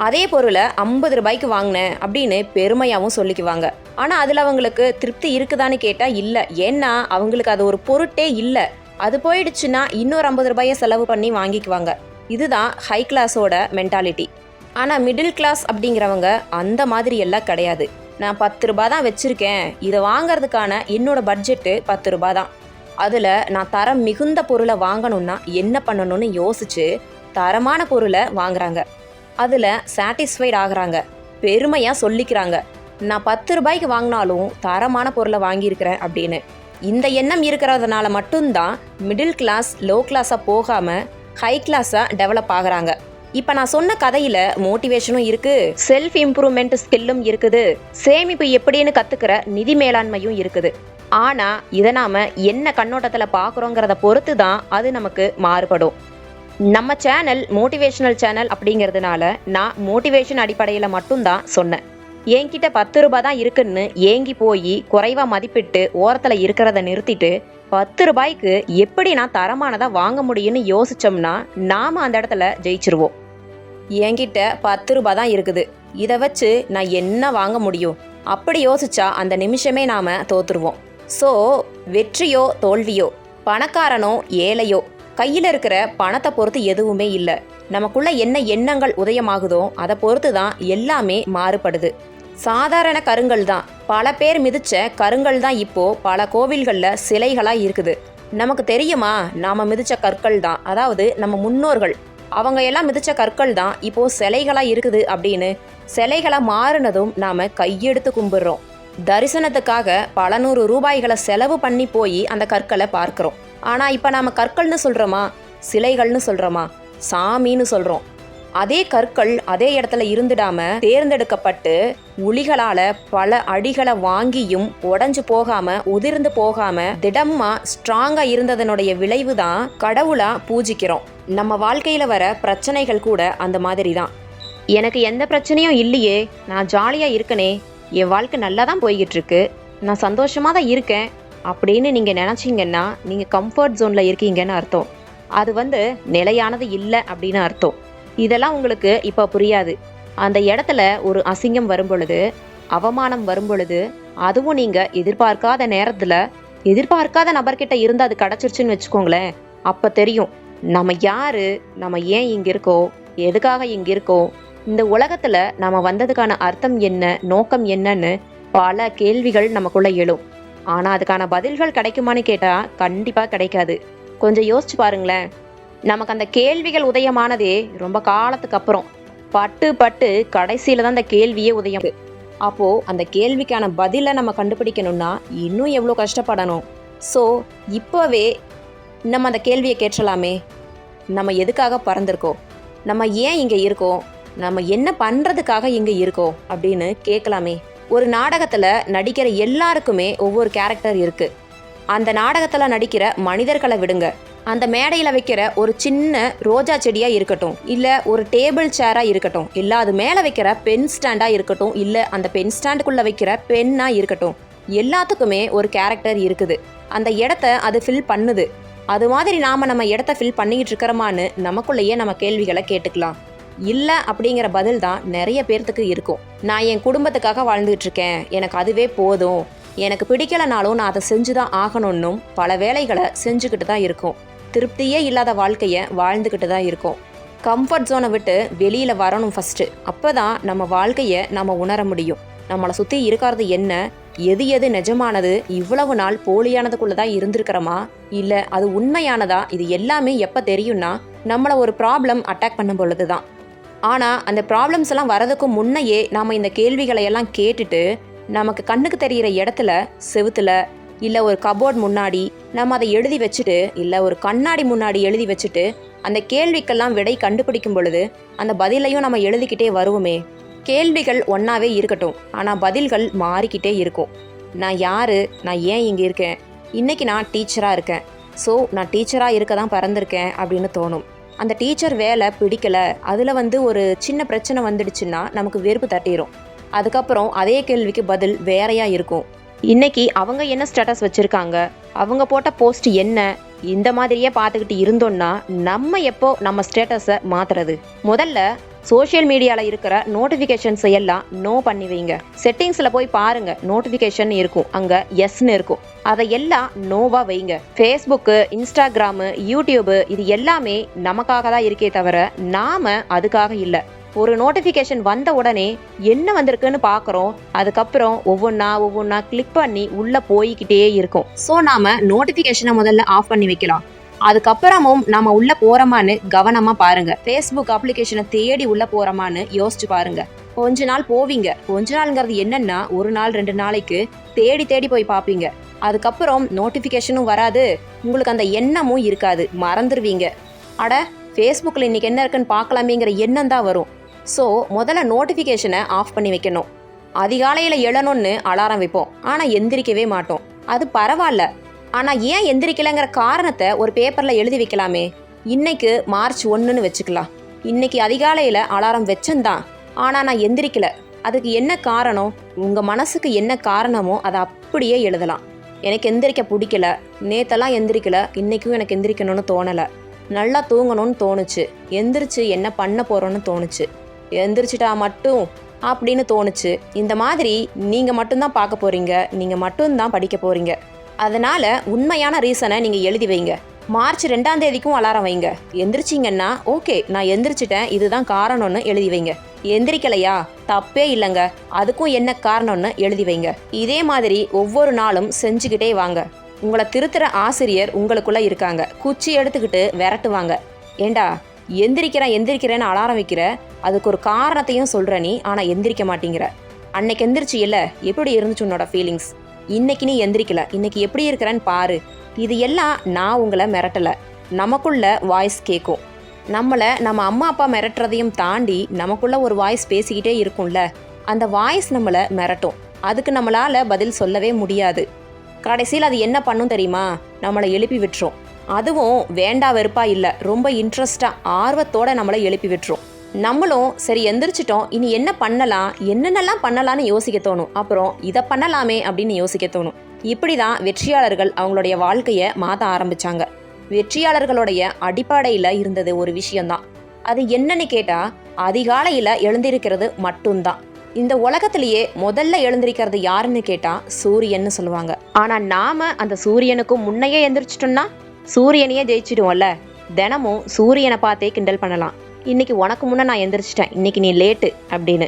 அதே பொருளை ₹50 வாங்கினேன் அப்படின்னு பெருமையாகவும் சொல்லிக்குவாங்க. ஆனால் அதில் அவங்களுக்கு திருப்தி இருக்குதான்னு கேட்டால் இல்லை. ஏன்னா அவங்களுக்கு அது ஒரு பொருட்டே இல்லை. அது போயிடுச்சுன்னா இன்னொரு ₹50 செலவு பண்ணி வாங்கிக்குவாங்க. இதுதான் ஹை கிளாஸோட மென்டாலிட்டி. ஆனால் மிடில் கிளாஸ் அப்படிங்கிறவங்க அந்த மாதிரி எல்லாம் கிடையாது. நான் ₹10 தான் வச்சுருக்கேன், இதை வாங்கிறதுக்கான என்னோட பட்ஜெட்டு ₹10 தான். அதில் நான் தரம் மிகுந்த பொருளை வாங்கணுன்னா என்ன பண்ணணும்னு யோசிச்சு தரமான பொருளை வாங்குறாங்க, அதில் சாட்டிஸ்ஃபைட் ஆகுறாங்க, பெருமையாக சொல்லிக்கிறாங்க, நான் 10 ரூபாய்க்கு வாங்கினாலும் தரமான பொருளை வாங்கியிருக்கிறேன் அப்படின்னு. இந்த எண்ணம் இருக்கிறதுனால மட்டும்தான் மிடில் கிளாஸ் லோ கிளாஸாக போகாமல் ஹை கிளாஸாக டெவலப் ஆகுறாங்க. இப்போ நான் சொன்ன கதையில் மோட்டிவேஷனும் இருக்குது, செல்ஃப் இம்ப்ரூவ்மெண்ட் ஸ்கில்லும் இருக்குது, சேமிப்பு எப்படின்னு கற்றுக்கிற நிதி மேலாண்மையும் இருக்குது. ஆனால் இதை நாம் என்ன கண்ணோட்டத்தில் பார்க்குறோங்கிறத பொறுத்து தான் அது நமக்கு மாறுபடும். நம்ம சேனல் மோட்டிவேஷனல் சேனல் அப்படிங்கிறதுனால நான் மோட்டிவேஷன் அடிப்படையில் மட்டும்தான் சொன்னேன். என்கிட்ட 10 ரூபாய் தான் இருக்குன்னு ஏங்கி போய் குறைவாக மதிப்பிட்டு ஓரத்தில் இருக்கிறத நிறுத்திட்டு 10 ரூபாய்க்கு எப்படி நான் தரமானதாக வாங்க முடியும்னு யோசிச்சோம்னா நாம் அந்த இடத்துல ஜெயிச்சிருவோம். என்கிட்ட 10 ரூபாய் தான் இருக்குது, இதை வச்சு நான் என்ன வாங்க முடியும் அப்படி யோசிச்சா அந்த நிமிஷமே நாம் தோத்துருவோம். ஸோ வெற்றியோ தோல்வியோ, பணக்காரனோ ஏழையோ, கையில் இருக்கிற பணத்தை பொறுத்து எதுவுமே இல்லை. நமக்குள்ள என்ன எண்ணங்கள் உதயமாகுதோ அதை பொறுத்து தான் எல்லாமே மாறுபடுது. சாதாரண கருங்கல் தான், பல பேர் மிதிச்ச கருங்கல் தான் இப்போ பல கோவில்களில் சிலைகளாக இருக்குது. நமக்கு தெரியுமா, நாம் மிதிச்ச கற்கள் தான், அதாவது நம்ம முன்னோர்கள் அவங்க எல்லாம் மிதிச்ச கற்கள் தான் இப்போ சிலைகளாக இருக்குது அப்படின்னு. சிலைகளாக மாறினதும் நாம் கையெடுத்து கும்பிடுறோம். தரிசனத்துக்காக பல 100 ரூபாய்களை செலவு பண்ணி போய் அந்த கற்களை பார்க்குறோம். ஆனால் இப்போ நாம் கற்கள்னு சொல்கிறோமா, சிலைகள்னு சொல்கிறோமா, சாமின்னு சொல்கிறோம். அதே கற்கள் அதே இடத்துல இருந்துடாம தேர்ந்தெடுக்கப்பட்டு உளிகளால் பல அடிகளை வாங்கியும் உடஞ்சு போகாம உதிர்ந்து போகாம திடமா ஸ்ட்ராங்கா இருந்ததனுடைய விளைவு தான் கடவுளா பூஜிக்கிறோம். நம்ம வாழ்க்கையில வர பிரச்சனைகள் கூட அந்த மாதிரி தான். எனக்கு எந்த பிரச்சனையும் இல்லையே, நான் ஜாலியா இருக்கனே, என் வாழ்க்கை நல்லா தான் போய்கிட்டு இருக்கு, நான் சந்தோஷமா தான் இருக்கேன் அப்படின்னு நீங்க நினைச்சீங்கன்னா நீங்க கம்ஃபர்ட் ஜோன்ல இருக்கீங்கன்னு அர்த்தம். அது நிலையானது இல்லை அப்படின்னு அர்த்தம். இதெல்லாம் உங்களுக்கு இப்போ புரியாது. அந்த இடத்துல ஒரு அசிங்கம் வரும் பொழுது, அவமானம் வரும் பொழுது, அதுவும் நீங்கள் எதிர்பார்க்காத நேரத்தில் எதிர்பார்க்காத நபர்கிட்ட இருந்து அது கிடச்சிருச்சுன்னு வச்சுக்கோங்களேன், அப்போ தெரியும் நம்ம யாரு, நம்ம ஏன் இங்கே இருக்கோம், எதுக்காக இங்கே இருக்கோம், இந்த உலகத்தில் நம்ம வந்ததுக்கான அர்த்தம் என்ன, நோக்கம் என்னன்னு பல கேள்விகள் நமக்குள்ள எழும். ஆனால் அதுக்கான பதில்கள் கிடைக்குமான்னு கேட்டால் கண்டிப்பாக கிடைக்காது. கொஞ்சம் யோசிச்சு பாருங்களேன். நமக்கு அந்த கேள்விகள் உதயமானதே ரொம்ப காலத்துக்கு அப்புறம், பட்டு கடைசியில தான் அந்த கேள்வியே உதயம். அப்போ அந்த கேள்விக்கான பதிலை நம்ம கண்டுபிடிக்கணும்னா இன்னும் எவ்வளோ கஷ்டப்படணும். ஸோ இப்போவே நம்ம அந்த கேள்வியை கேட்கலாமே, நம்ம எதுக்காக பறந்துருக்கோம், நம்ம ஏன் இங்கே இருக்கோம், நம்ம என்ன பண்ணுறதுக்காக இங்கே இருக்கோம் அப்படின்னு கேட்கலாமே. ஒரு நாடகத்தில் நடிக்கிற எல்லாருக்குமே ஒவ்வொரு கேரக்டர் இருக்குது. அந்த நாடகத்தில் நடிக்கிற மனிதர்களை விடுங்க, அந்த மேடையில் வைக்கிற ஒரு சின்ன ரோஜா செடியாக இருக்கட்டும், இல்லை ஒரு டேபிள் சேராக இருக்கட்டும், இல்லை அது மேலே வைக்கிற பென் ஸ்டாண்டாக இருக்கட்டும், இல்லை அந்த பென் ஸ்டாண்டுக்குள்ளே வைக்கிற பென்னாக இருக்கட்டும், எல்லாத்துக்குமே ஒரு கேரக்டர் இருக்குது. அந்த இடத்த அது ஃபில் பண்ணுது. அது மாதிரி நாம் நம்ம இடத்த ஃபில் பண்ணிக்கிட்டு இருக்கிறோமான்னு நமக்குள்ளேயே நம்ம கேள்விகளை கேட்டுக்கலாம். இல்லை அப்படிங்கிற பதில் தான் நிறைய பேர்த்துக்கு இருக்கும். நான் என் குடும்பத்துக்காக வாழ்ந்துகிட்டு இருக்கேன், எனக்கு அதுவே போதும், எனக்கு பிடிக்கலனாலும் நான் அதை செஞ்சு தான் ஆகணும்னும் பல வேலைகளை செஞ்சுக்கிட்டு தான் இருக்கும். திருப்தியே இல்லாத வாழ்க்கையை வாழ்ந்துக்கிட்டு தான் இருக்கும். கம்ஃபர்ட் ஜோனை விட்டு வெளியில் வரணும் ஃபஸ்ட்டு. அப்போ தான் நம்ம வாழ்க்கையை நம்ம உணர முடியும். நம்மளை சுற்றி இருக்கிறது என்ன, எது எது நிஜமானது, இவ்வளவு நாள் போலியானதுக்குள்ளே தான் இருந்திருக்கிறோமா, இல்லை அது உண்மையானதா, இது எல்லாமே எப்போ தெரியும்னா நம்மளை ஒரு ப்ராப்ளம் அட்டாக் பண்ணும் பொழுது தான். ஆனால் அந்த ப்ராப்ளம்ஸ் எல்லாம் வரதுக்கு முன்னையே நாம் இந்த கேள்விகளை எல்லாம் கேட்டுட்டு நமக்கு கண்ணுக்கு தெரிகிற இடத்துல, செவுத்துல, இல்லை ஒரு கபோர்ட் முன்னாடி நம்ம அதை எழுதி வச்சுட்டு, இல்லை ஒரு கண்ணாடி முன்னாடி எழுதி வச்சுட்டு அந்த கேள்விக்கெல்லாம் விடை கண்டுபிடிக்கும் பொழுது அந்த பதிலையும் நம்ம எழுதிக்கிட்டே வருவோமே. கேள்விகள் ஒன்றாவே இருக்கட்டும், ஆனால் பதில்கள் மாறிக்கிட்டே இருக்கும். நான் யார், நான் ஏன் இங்கே இருக்கேன், இன்றைக்கி நான் டீச்சராக இருக்கேன், ஸோ நான் டீச்சராக இருக்க தான் பிறந்திருக்கேன் அப்படின்னு தோணும். அந்த டீச்சர் வேலை பிடிக்கலை, அதில் ஒரு சின்ன பிரச்சனை வந்துடுச்சுன்னா நமக்கு வெறுப்பு தட்டிடும். அதுக்கப்புறம் அதே கேள்விக்கு பதில் வேறையா இருக்கும். இன்னைக்கு அவங்க என்ன ஸ்டேட்டஸ் வச்சுருக்காங்க, அவங்க போட்ட போஸ்ட் என்ன, இந்த மாதிரியே பார்த்துக்கிட்டு இருந்தோம்னா நம்ம எப்போ நம்ம ஸ்டேட்டஸை மாற்றுறது? முதல்ல சோஷியல் மீடியாவில் இருக்கிற நோட்டிஃபிகேஷன்ஸ் எல்லாம் நோ பண்ணி வைங்க. செட்டிங்ஸில் போய் பாருங்க, நோட்டிஃபிகேஷன் இருக்கும், அங்கே எஸ்ன்னு இருக்கும், அதை எல்லாம் நோவாக வைங்க. ஃபேஸ்புக்கு, இன்ஸ்டாகிராமு, யூடியூபு இது எல்லாமே நமக்காக தான் இருக்கே தவிர நாம் அதுக்காக இல்லை. ஒரு நோட்டிஃபிகேஷன் வந்த உடனே என்ன வந்திருக்குன்னு பார்க்குறோம், அதுக்கப்புறம் ஒவ்வொன்றா கிளிக் பண்ணி உள்ளே போய்கிட்டே இருக்கும். ஸோ நாம் நோட்டிஃபிகேஷனை முதல்ல ஆஃப் பண்ணி வைக்கலாம். அதுக்கப்புறமும் நம்ம உள்ள போறோமான்னு கவனமா பாருங்க. ஃபேஸ்புக் அப்ளிகேஷனை தேடி உள்ள போறோமான்னு யோசிச்சு பாருங்க. கொஞ்ச நாள் போவீங்க. கொஞ்ச நாள்ங்கிறது என்னன்னா 1 நாள் 2 நாளைக்கு தேடி தேடி போய் பார்ப்பீங்க. அதுக்கப்புறம் நோட்டிஃபிகேஷனும் வராது, உங்களுக்கு அந்த எண்ணமும் இருக்காது, மறந்துடுவீங்க. அட ஃபேஸ்புக்கில் இன்னைக்கு என்ன இருக்குன்னு பார்க்கலாமேங்கிற எண்ணம் தான் வரும். ஸோ முதல்ல நோட்டிஃபிகேஷனை ஆஃப் பண்ணி வைக்கணும். அதிகாலையில் எழணும்னு அலாரம் வைப்போம், ஆனால் எந்திரிக்கவே மாட்டோம். அது பரவாயில்ல, ஆனால் ஏன் எந்திரிக்கலைங்கிற காரணத்தை ஒரு பேப்பரில் எழுதி வைக்கலாமே. இன்னைக்கு மார்ச் 1ன்னு வச்சுக்கலாம். இன்னைக்கு அதிகாலையில் அலாரம் வச்சேன்தான், ஆனால் நான் எந்திரிக்கல. அதுக்கு என்ன காரணம்? உங்கள் மனசுக்கு என்ன காரணமோ அதை அப்படியே எழுதலாம். எனக்கு எந்திரிக்க பிடிக்கல, நேத்தெல்லாம் எந்திரிக்கல, இன்றைக்கும் எனக்கு எந்திரிக்கணும்னு தோணலை, நல்லா தூங்கணும்னு தோணுச்சு, எந்திரிச்சு என்ன பண்ண போகிறோன்னு தோணுச்சு, எந்திரிச்சிட்டா மட்டும் அப்படின்னு தோணுச்சு. இந்த மாதிரி நீங்கள் மட்டும்தான் பார்க்க போகிறீங்க, நீங்கள் மட்டும்தான் படிக்க போகிறீங்க. அதனால் உண்மையான ரீசனை நீங்கள் எழுதி வைங்க. மார்ச் 2ஆம் தேதிக்கும் அலாரம் வைங்க. எந்திரிச்சிங்கன்னா ஓகே நான் எந்திரிச்சிட்டேன், இதுதான் காரணம்னு எழுதி வைங்க. எந்திரிக்கலையா, தப்பே இல்லைங்க, அதுக்கும் என்ன காரணம்னு எழுதி வைங்க. இதே மாதிரி ஒவ்வொரு நாளும் செஞ்சுக்கிட்டே வாங்க. உங்களை திருத்துற ஆசிரியர் உங்களுக்குள்ள இருக்காங்க, குச்சி எடுத்துக்கிட்டு விரட்டுவாங்க. ஏண்டா எந்திரிக்கிறேன்னு அலாரம் வைக்கிற, அதுக்கு ஒரு காரணத்தையும் சொல்கிற நீ, ஆனால் எந்திரிக்க மாட்டேங்கிற. அன்னைக்கு எந்திரிச்சு இல்லை, எப்படி இருந்துச்சு உன்னோட ஃபீலிங்ஸ்? இன்னைக்கு நீ எந்திரிக்கல, இன்னைக்கு எப்படி இருக்கிறேன்னு பாரு. இது எல்லாம் நான் உங்களை மிரட்டலை, நமக்குள்ள வாய்ஸ் கேட்கும். நம்மளை நம்ம அம்மா அப்பா மிரட்டுறதையும் தாண்டி நமக்குள்ள ஒரு வாய்ஸ் பேசிக்கிட்டே இருக்கும்ல, அந்த வாய்ஸ் நம்மளை மிரட்டும். அதுக்கு நம்மளால் பதில் சொல்லவே முடியாது. கடைசியில் அது என்ன பண்ணும் தெரியுமா? நம்மளை எழுப்பி விட்டுரும். அதுவும் வேண்டா வெறுப்பா இல்லை, ரொம்ப இன்ட்ரெஸ்டாக ஆர்வத்தோடு நம்மளை எழுப்பி விட்டுரும். நம்மளும் சரி எந்திரிச்சிட்டோம், இனி என்ன பண்ணலாம், என்னென்னலாம் பண்ணலான்னு யோசிக்க தோணும். அப்புறம் இதை பண்ணலாமே அப்படின்னு யோசிக்க தோணும். இப்படி தான் வெற்றியாளர்கள் அவங்களுடைய வாழ்க்கையை மாற்ற ஆரம்பித்தாங்க. வெற்றியாளர்களுடைய அடிப்படையில் இருந்தது ஒரு விஷயம்தான். அது என்னன்னு கேட்டால் அதிகாலையில் எழுந்திருக்கிறது மட்டும்தான். இந்த உலகத்திலேயே முதல்ல எழுந்திருக்கிறது யாருன்னு கேட்டால் சூரியன்னு சொல்லுவாங்க. ஆனால் நாம் அந்த சூரியனுக்கும் முன்னையே எந்திரிச்சிட்டோம்னா சூரியனையே ஜெயிச்சிடுவோம்ல. தினமும் சூரியனை பார்த்தே கிண்டல் பண்ணலாம். இன்னைக்கு உனக்கு முன்னே நான் எந்திரிச்சிட்டேன், இன்னைக்கு நீ லேட்டு அப்படின்னு.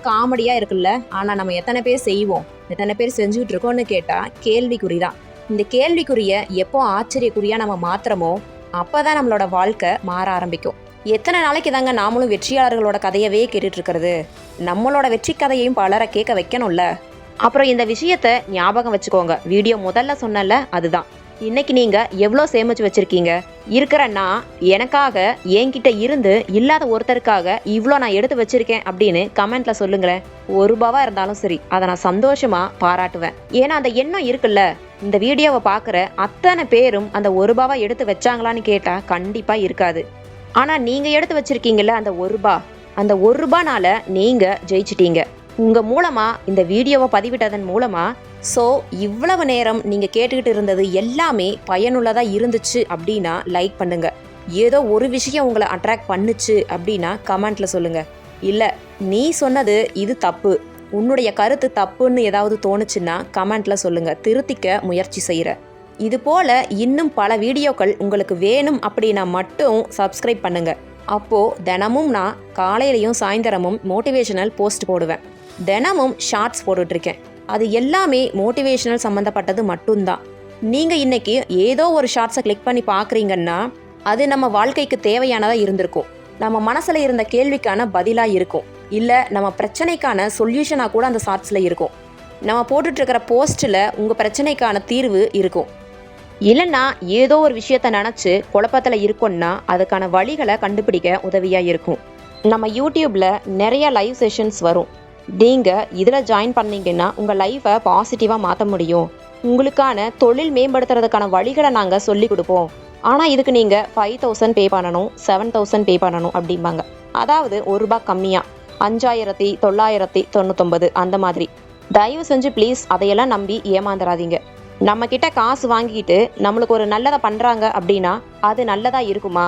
காமெடியாக இருக்குல்ல. ஆனால் நம்ம எத்தனை பேர் செய்வோம், எத்தனை பேர் செஞ்சுக்கிட்டு இருக்கோம்னு கேட்டால் கேள்விக்குறிதான். இந்த கேள்விக்குரிய எப்போ ஆச்சரியக்குறியாக நம்ம மாத்திரமோ அப்போ தான் நம்மளோட வாழ்க்கை மாற ஆரம்பிக்கும். எத்தனை நாளைக்கு தாங்க நாமளும் வெற்றியாளர்களோட கதையவே கேட்டுட்டு இருக்கிறது? நம்மளோட வெற்றி கதையையும் பலரை கேட்க வைக்கணும்ல. அப்புறம் இந்த விஷயத்த ஞாபகம் வச்சுக்கோங்க, வீடியோ முதல்ல சொன்னல அதுதான். இன்னைக்கு நீங்கள் எவ்வளோ சேமிச்சு வச்சுருக்கீங்க? இருக்கிறன்னா எனக்காக என்கிட்ட இருந்து இல்லாத ஒருத்தருக்காக இவ்வளோ நான் எடுத்து வச்சுருக்கேன் அப்படின்னு கமெண்ட்டில் சொல்லுங்களேன். ₹1 இருந்தாலும் சரி, அதை நான் சந்தோஷமாக பாராட்டுவேன். ஏன்னா அந்த எண்ணம் இருக்குல்ல. இந்த வீடியோவை பார்க்குற அத்தனை பேரும் அந்த ₹1 எடுத்து வச்சாங்களான்னு கேட்டால் கண்டிப்பாக இருக்காது. ஆனால் நீங்கள் எடுத்து வச்சுருக்கீங்கல்ல அந்த ₹1, அந்த ₹1னால நீங்கள் ஜெயிச்சிட்டீங்க. உங்கள் மூலமாக இந்த வீடியோவை பதிவிட்டதன் மூலமாக. ஸோ இவ்வளவு நேரம் நீங்கள் கேட்டுக்கிட்டு இருந்தது எல்லாமே பயனுள்ளதாக இருந்துச்சு அப்படின்னா லைக் பண்ணுங்கள். ஏதோ ஒரு விஷயம் உங்களை அட்ராக்ட் பண்ணுச்சு அப்படின்னா கமெண்ட்டில் சொல்லுங்கள். இல்லை நீ சொன்னது இது தப்பு, உன்னுடைய கருத்து தப்புன்னு ஏதாவது தோணுச்சுன்னா கமெண்ட்டில் சொல்லுங்கள், திருத்திக்க முயற்சி செய்கிறேன். இது போல் இன்னும் பல வீடியோக்கள் உங்களுக்கு வேணும் அப்படின்னா மட்டும் சப்ஸ்கிரைப் பண்ணுங்கள். அப்போது தினமும் நான் காலையிலையும் சாயந்தரமும் மோட்டிவேஷனல் போஸ்ட் போடுவேன். தினமும் ஷார்ட்ஸ் போட்டுட்ருக்கேன். அது எல்லாமே மோட்டிவேஷனல் சம்மந்தப்பட்டது மட்டும்தான். நீங்கள் இன்றைக்கி ஏதோ ஒரு ஷார்ட்ஸை கிளிக் பண்ணி பார்க்குறீங்கன்னா அது நம்ம வாழ்க்கைக்கு தேவையானதாக இருந்திருக்கும். நம்ம மனசில் இருந்த கேள்விக்கான பதிலாக இருக்கும், இல்லை நம்ம பிரச்சனைக்கான சொல்யூஷனாக கூட அந்த ஷார்ட்ஸில் இருக்கும். நம்ம போட்டுட்ருக்கிற போஸ்ட்டில் உங்கள் பிரச்சனைக்கான தீர்வு இருக்கும். இல்லைன்னா ஏதோ ஒரு விஷயத்த நினச்சி குழப்பத்தில் இருக்கோன்னா அதுக்கான வழிகளை கண்டுபிடிக்க உதவியாக இருக்கும். நம்ம யூடியூப்பில் நிறைய லைவ் செஷன்ஸ் வரும். நீங்கள் இதில் ஜாயின் பண்ணிங்கன்னா உங்கள் லைஃப்பை பாசிட்டிவாக மாற்ற முடியும். உங்களுக்கான தொழில் மேம்படுத்துறதுக்கான வழிகளை நாங்கள் சொல்லி கொடுப்போம். ஆனால் இதுக்கு நீங்கள் 5000 பே பண்ணணும், 7000 பே பண்ணணும் அப்படிம்பாங்க. அதாவது ₹1 கம்மியாக 5999 அந்த மாதிரி. தயவு செஞ்சு ப்ளீஸ் அதையெல்லாம் நம்பி ஏமாந்துடாதீங்க. நம்மக்கிட்ட காசு வாங்கிக்கிட்டு நம்மளுக்கு ஒரு நல்லதை பண்ணுறாங்க அப்படின்னா அது நல்லதாக இருக்குமா?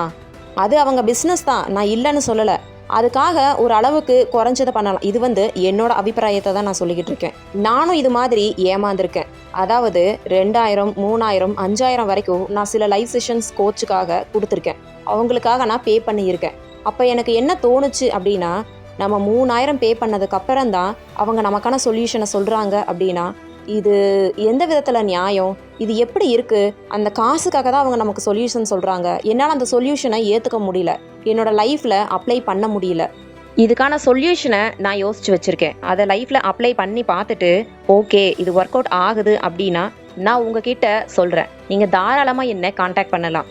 அது அவங்க பிஸ்னஸ் தான், நான் இல்லைன்னு சொல்லலை. அதுக்காக ஒரு அளவுக்கு குறைஞ்சதை பண்ணலாம். இது என்னோட அபிப்பிராயத்தை தான் நான் சொல்லிக்கிட்டு இருக்கேன். நானும் இது மாதிரி ஏமாந்துருக்கேன். அதாவது 2000, 3000, 5000 வரைக்கும் நான் சில லைவ் செஷன்ஸ் கோச்சுக்காக கொடுத்துருக்கேன். அவங்களுக்காக நான் பே பண்ணியிருக்கேன். அப்போ எனக்கு என்ன தோணுச்சு அப்படின்னா, நம்ம 3000 பே பண்ணதுக்கு அப்புறம் தான் அவங்க நமக்கான சொல்யூஷனை சொல்கிறாங்க அப்படின்னா இது எந்த விதத்தில் நியாயம்? இது எப்படி இருக்குது? அந்த காசுக்காக தான் அவங்க நமக்கு சொல்யூஷன் சொல்கிறாங்க. என்னால் அந்த சொல்யூஷனை ஏற்றுக்க முடியல. என்னோடய லைஃப்பில் அப்ளை பண்ண முடியல. இதுக்கான சொல்யூஷனை நான் யோசிச்சு வச்சுருக்கேன். அதை லைஃப்பில் அப்ளை பண்ணி பார்த்துட்டு ஓகே இது ஒர்க் அவுட் ஆகுது அப்படின்னா நான் உங்ககிட்ட சொல்கிறேன். நீங்கள் தாராளமாக என்னை காண்டாக்ட் பண்ணலாம்.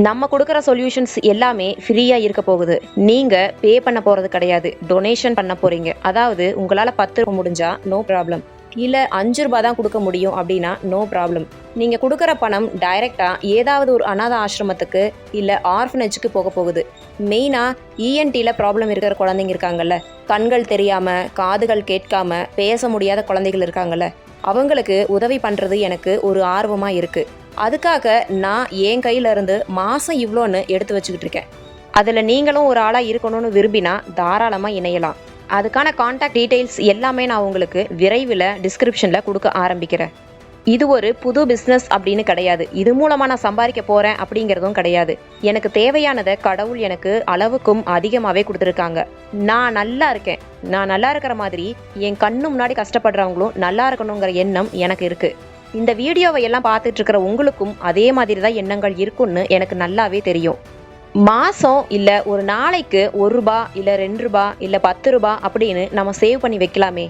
நம்ம கொடுக்குற சொல்யூஷன்ஸ் எல்லாமே ஃப்ரீயாக இருக்க போகுது. நீங்கள் பே பண்ண போகிறது கிடையாது, டொனேஷன் பண்ண போகிறீங்க. அதாவது உங்களால் 10 ரூபா முடிஞ்சா நோ ப்ராப்ளம், இல்லை 5 ரூபா தான் கொடுக்க முடியும் அப்படின்னா நோ ப்ராப்ளம். நீங்கள் கொடுக்குற பணம் டைரெக்டாக ஏதாவது ஒரு அனாதை ஆசிரமத்துக்கு இல்லை ஆர்ஃபனேஜுக்கு போக போகுது. மெயினாக இஎன்டியில் ப்ராப்ளம் இருக்கிற குழந்தைங்க இருக்காங்கல்ல, கண்கள் தெரியாமல் காதுகள் கேட்காம பேச முடியாத குழந்தைகள் இருக்காங்கல்ல, அவங்களுக்கு உதவி பண்ணுறது எனக்கு ஒரு ஆர்வமாக இருக்குது. அதுக்காக நான் என் கையிலேருந்து மாதம் இவ்வளோன்னு எடுத்து வச்சுக்கிட்டு இருக்கேன். அதில் நீங்களும் ஒரு ஆளாக இருக்கணும்னு விரும்பினா தாராளமாக இணையலாம். அதுக்கான காண்டாக்ட் டீட்டெயில்ஸ் எல்லாமே நான் உங்களுக்கு விரைவில் டிஸ்கிரிப்ஷனில் கொடுக்க ஆரம்பிக்கிறேன். இது ஒரு புது பிஸ்னஸ் அப்படின்னு கிடையாது. இது மூலமாக நான் சம்பாதிக்க போகிறேன் அப்படிங்கிறதும் கிடையாது. எனக்கு தேவையானதை கடவுள் எனக்கு அளவுக்கும் அதிகமாகவே கொடுத்துருக்காங்க. நான் நல்லா இருக்கேன். நான் நல்லா இருக்கிற மாதிரி என் கண்ணு முன்னாடி கஷ்டப்படுறவங்களும் நல்லா இருக்கணுங்கிற எண்ணம் எனக்கு இருக்குது. இந்த வீடியோவை எல்லாம் பார்த்துட்டு இருக்கிற உங்களுக்கும் அதே மாதிரி தான் எண்ணங்கள் இருக்குன்னு எனக்கு நல்லாவே தெரியும். மாதம் இல்லை ஒரு நாளைக்கு 1 ரூபா இல்லை 2 ரூபா இல்லை 10 ரூபா அப்படின்னு நம்ம சேவ் பண்ணி வைக்கலாமே.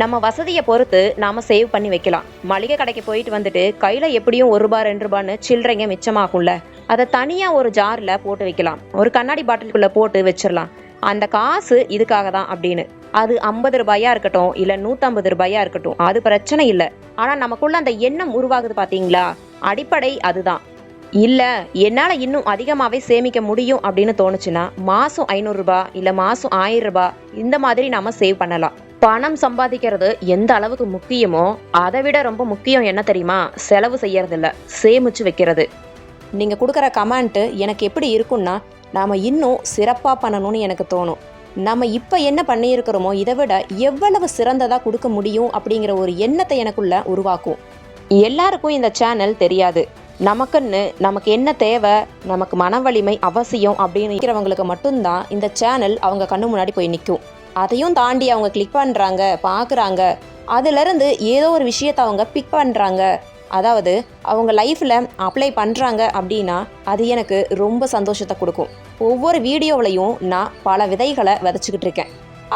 நம்ம வசதியை பொறுத்து நாம் சேவ் பண்ணி வைக்கலாம். மளிகை கடைக்கு போயிட்டு வந்துட்டு கையில் எப்படியும் 1 ரூபா 2 ரூபான்னு சில்லறைங்க மிச்சமாகும்ல, அதை தனியாக ஒரு ஜாரில் போட்டு வைக்கலாம். ஒரு கண்ணாடி பாட்டிலுக்குள்ளே போட்டு வச்சிடலாம். அந்த காசு இதுக்காக தான் அப்படின்னு. அது 50 ரூபாயா இருக்கட்டும் இல்லை 150 ரூபாயா இருக்கட்டும், அது பிரச்சனை இல்லை. ஆனால் நமக்குள்ள அந்த எண்ணம் உருவாகுது பார்த்தீங்களா, அடிப்படை அதுதான். இல்லை என்னால் இன்னும் அதிகமாகவே சேமிக்க முடியும் அப்படின்னு தோணுச்சுன்னா மாதம் 500 ரூபாய் இல்லை மாதம் 1000 ரூபாய் இந்த மாதிரி நாம் சேவ் பண்ணலாம். பணம் சம்பாதிக்கிறது எந்த அளவுக்கு முக்கியமோ அதை விட ரொம்ப முக்கியம் என்ன தெரியுமா? செலவு செய்யறது இல்லை, சேமிச்சு வைக்கிறது. நீங்கள் கொடுக்குற கமெண்ட்டு எனக்கு எப்படி இருக்குன்னா, நாம் இன்னும் சிறப்பாக பண்ணணும்னு எனக்கு தோணும். நம்ம இப்போ என்ன பண்ணியிருக்கிறோமோ இதை விட எவ்வளவு சிறந்ததாக கொடுக்க முடியும் அப்படிங்கிற ஒரு எண்ணத்தை எனக்குள்ள உருவாக்கும். எல்லாருக்கும் இந்த சேனல் தெரியாது. நமக்கு என்ன தேவை, நமக்கு மன வலிமை அவசியம் அப்படின்னு இருக்கிறவங்களுக்கு மட்டும்தான் இந்த சேனல் அவங்க கண்ணு முன்னாடி போய் நிற்கும். அதையும் தாண்டி அவங்க கிளிக் பண்ணுறாங்க, பார்க்குறாங்க, அதுலேருந்து ஏதோ ஒரு விஷயத்தை அவங்க பிக் பண்ணுறாங்க, அதாவது அவங்க லைஃப்பில் அப்ளை பண்ணுறாங்க அப்படின்னா அது எனக்கு ரொம்ப சந்தோஷத்தை கொடுக்கும். ஒவ்வொரு வீடியோவிலையும் நான் பல விதைகளை விதைச்சிக்கிட்டு இருக்கேன்.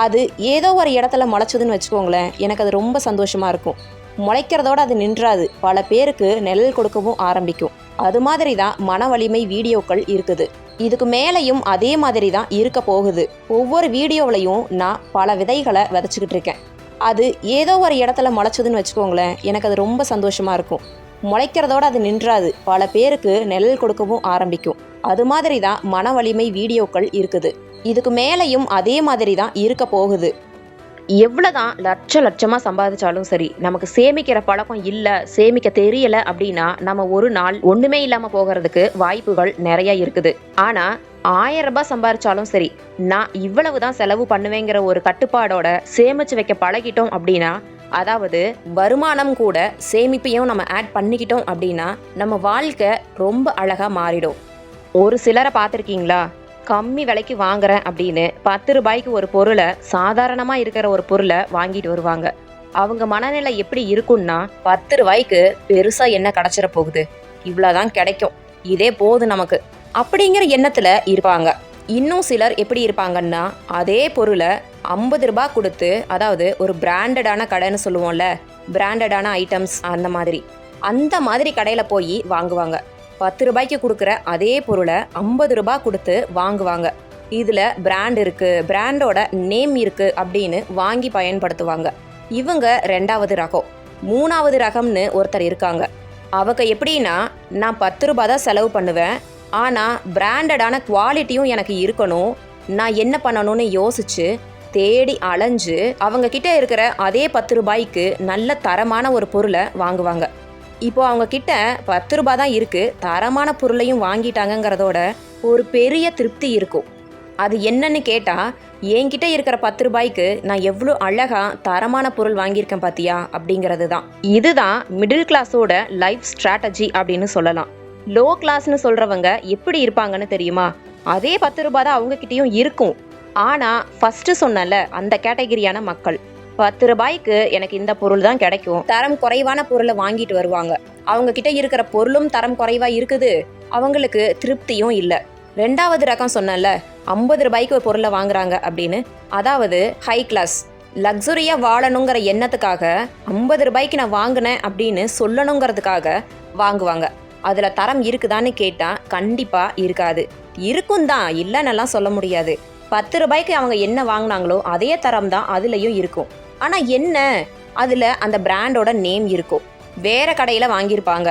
அது ஏதோ ஒரு இடத்துல முளைச்சதுன்னு வச்சுக்கோங்களேன், எனக்கு அது ரொம்ப சந்தோஷமாக இருக்கும். முளைக்கிறதோடு அது நின்றாது, பல பேருக்கு நிழல் கொடுக்கவும் ஆரம்பிக்கும். அது மாதிரி தான் மன வலிமை வீடியோக்கள் இருக்குது. இதுக்கு மேலேயும் அதே மாதிரி தான் இருக்க போகுது. ஒவ்வொரு வீடியோவிலையும் நான் பல விதைகளை விதைச்சிக்கிட்டு இருக்கேன். அது ஏதோ ஒரு இடத்துல முளைச்சதுன்னு வச்சுக்கோங்களேன், எனக்கு அது ரொம்ப சந்தோஷமாக இருக்கும். முளைக்கிறதோடு அது நின்றாது, பல பேருக்கு நிழல் கொடுக்கவும் ஆரம்பிக்கும். அது மாதிரி தான் மன வலிமை வீடியோக்கள் இருக்குது. இதுக்கு மேலேயும் அதே மாதிரி தான் இருக்க போகுது. எவ்வளோதான் லட்சமாக சம்பாதிச்சாலும் சரி, நமக்கு சேமிக்கிற பழக்கம் இல்லை, சேமிக்க தெரியலை அப்படின்னா நம்ம ஒரு நாள் ஒன்றுமே இல்லாமல் போகிறதுக்கு வாய்ப்புகள் நிறைய இருக்குது. ஆனால் 1000 ரூபாய் சம்பாதிச்சாலும் சரி, நான் இவ்வளவு தான் செலவு பண்ணுவேங்கிற ஒரு கட்டுப்பாடோட சேமிச்சு வைக்க பழகிட்டோம் அப்படின்னா, அதாவது வருமானம் கூட சேமிப்பையும் நம்ம ஆட் பண்ணிக்கிட்டோம் அப்படின்னா நம்ம வாழ்க்கை ரொம்ப அழகாக மாறிடும். ஒரு சிலரை பார்த்துருக்கீங்களா, கம்மி விலைக்கு வாங்குறேன் அப்படின்னு 10 ரூபாய்க்கு ஒரு பொருளை, சாதாரணமாக இருக்கிற ஒரு பொருளை வாங்கிட்டு வருவாங்க. அவங்க மனநிலை எப்படி இருக்குன்னா, 10 ரூபாய்க்கு பெருசாக என்ன கிடச்சிட போகுது, இவ்வளோதான் கிடைக்கும், இதே போதும் நமக்கு அப்படிங்கிற எண்ணத்தில் இருப்பாங்க. இன்னும் சிலர் எப்படி இருப்பாங்கன்னா, அதே பொருளை 50 ரூபாய் கொடுத்து, அதாவது ஒரு பிராண்டடான கடைன்னு சொல்லுவோம்ல, பிராண்டடான ஐட்டம்ஸ் அந்த மாதிரி கடையில் போய் வாங்குவாங்க. 10 ரூபாய்க்கு கொடுக்குற அதே பொருளை 50 ரூபாய் கொடுத்து வாங்குவாங்க. இதில் பிராண்ட் இருக்குது, பிராண்டோட நேம் இருக்குது அப்படின்னு வாங்கி பயன்படுத்துவாங்க. இவங்க 2வது ரகம். 3வது ரகம்னு ஒருத்தர் இருக்காங்க. அவங்க எப்படின்னா, நான் 10 ரூபாய் தான் செலவு பண்ணுவேன், ஆனால் பிராண்டடான குவாலிட்டியும் எனக்கு இருக்கணும், நான் என்ன பண்ணணும்னு யோசிச்சு தேடி அலைஞ்சு அவங்கக்கிட்ட இருக்கிற அதே 10 ரூபாய்க்கு நல்ல தரமான ஒரு பொருளை வாங்குவாங்க. இப்போது அவங்கக்கிட்ட 10 ரூபாய் தான் இருக்குது, தரமான பொருளையும் வாங்கிட்டாங்கங்கிறதோட ஒரு பெரிய திருப்தி இருக்கும். அது என்னன்னு கேட்டால், என்கிட்ட இருக்கிற 10 ரூபாய்க்கு நான் எவ்வளோ அழகாக தரமான பொருள் வாங்கியிருக்கேன் பார்த்தியா அப்படிங்கிறது தான். இதுதான் மிடில் கிளாஸோட லைஃப் ஸ்ட்ராட்டஜி அப்படின்னு சொல்லலாம். லோ கிளாஸ்னு சொல்கிறவங்க எப்படி இருப்பாங்கன்னு தெரியுமா? அதே 10 ரூபாய் தான் அவங்கக்கிட்டேயும் இருக்கும். ஆனால் ஃபஸ்ட்டு சொன்னல அந்த கேட்டகிரியான மக்கள் 10 ரூபாய்க்கு எனக்கு இந்த பொருள் தான் கிடைக்கும், தரம் குறைவான பொருளை வாங்கிட்டு வருவாங்க. அவங்க கிட்ட இருக்கிற பொருளும் தரம் குறைவா இருக்குது, அவங்களுக்கு திருப்தியும் இல்லை. 2வது ரகம் சொன்னல, 50 ரூபாய்க்கு ஒரு பொருளை வாங்குறாங்க அப்படின்னு, அதாவது ஹை கிளாஸ் லக்ஸுரியாக வாழணுங்கிற எண்ணத்துக்காக 50 ரூபாய்க்கு நான் வாங்கினேன் அப்படின்னு சொல்லணுங்கிறதுக்காக வாங்குவாங்க. அதில் தரம் இருக்குதான்னு கேட்டால் கண்டிப்பாக இருக்காது. இருக்கும் தான், இல்லைன்னெல்லாம் சொல்ல முடியாது. 10 ரூபாய்க்கு அவங்க என்ன வாங்கினாங்களோ அதே தரம் தான் அதுலேயும் இருக்கும். ஆனால் என்ன, அதில் அந்த பிராண்டோட நேம் இருக்கும். வேறு கடையில் வாங்கியிருப்பாங்க.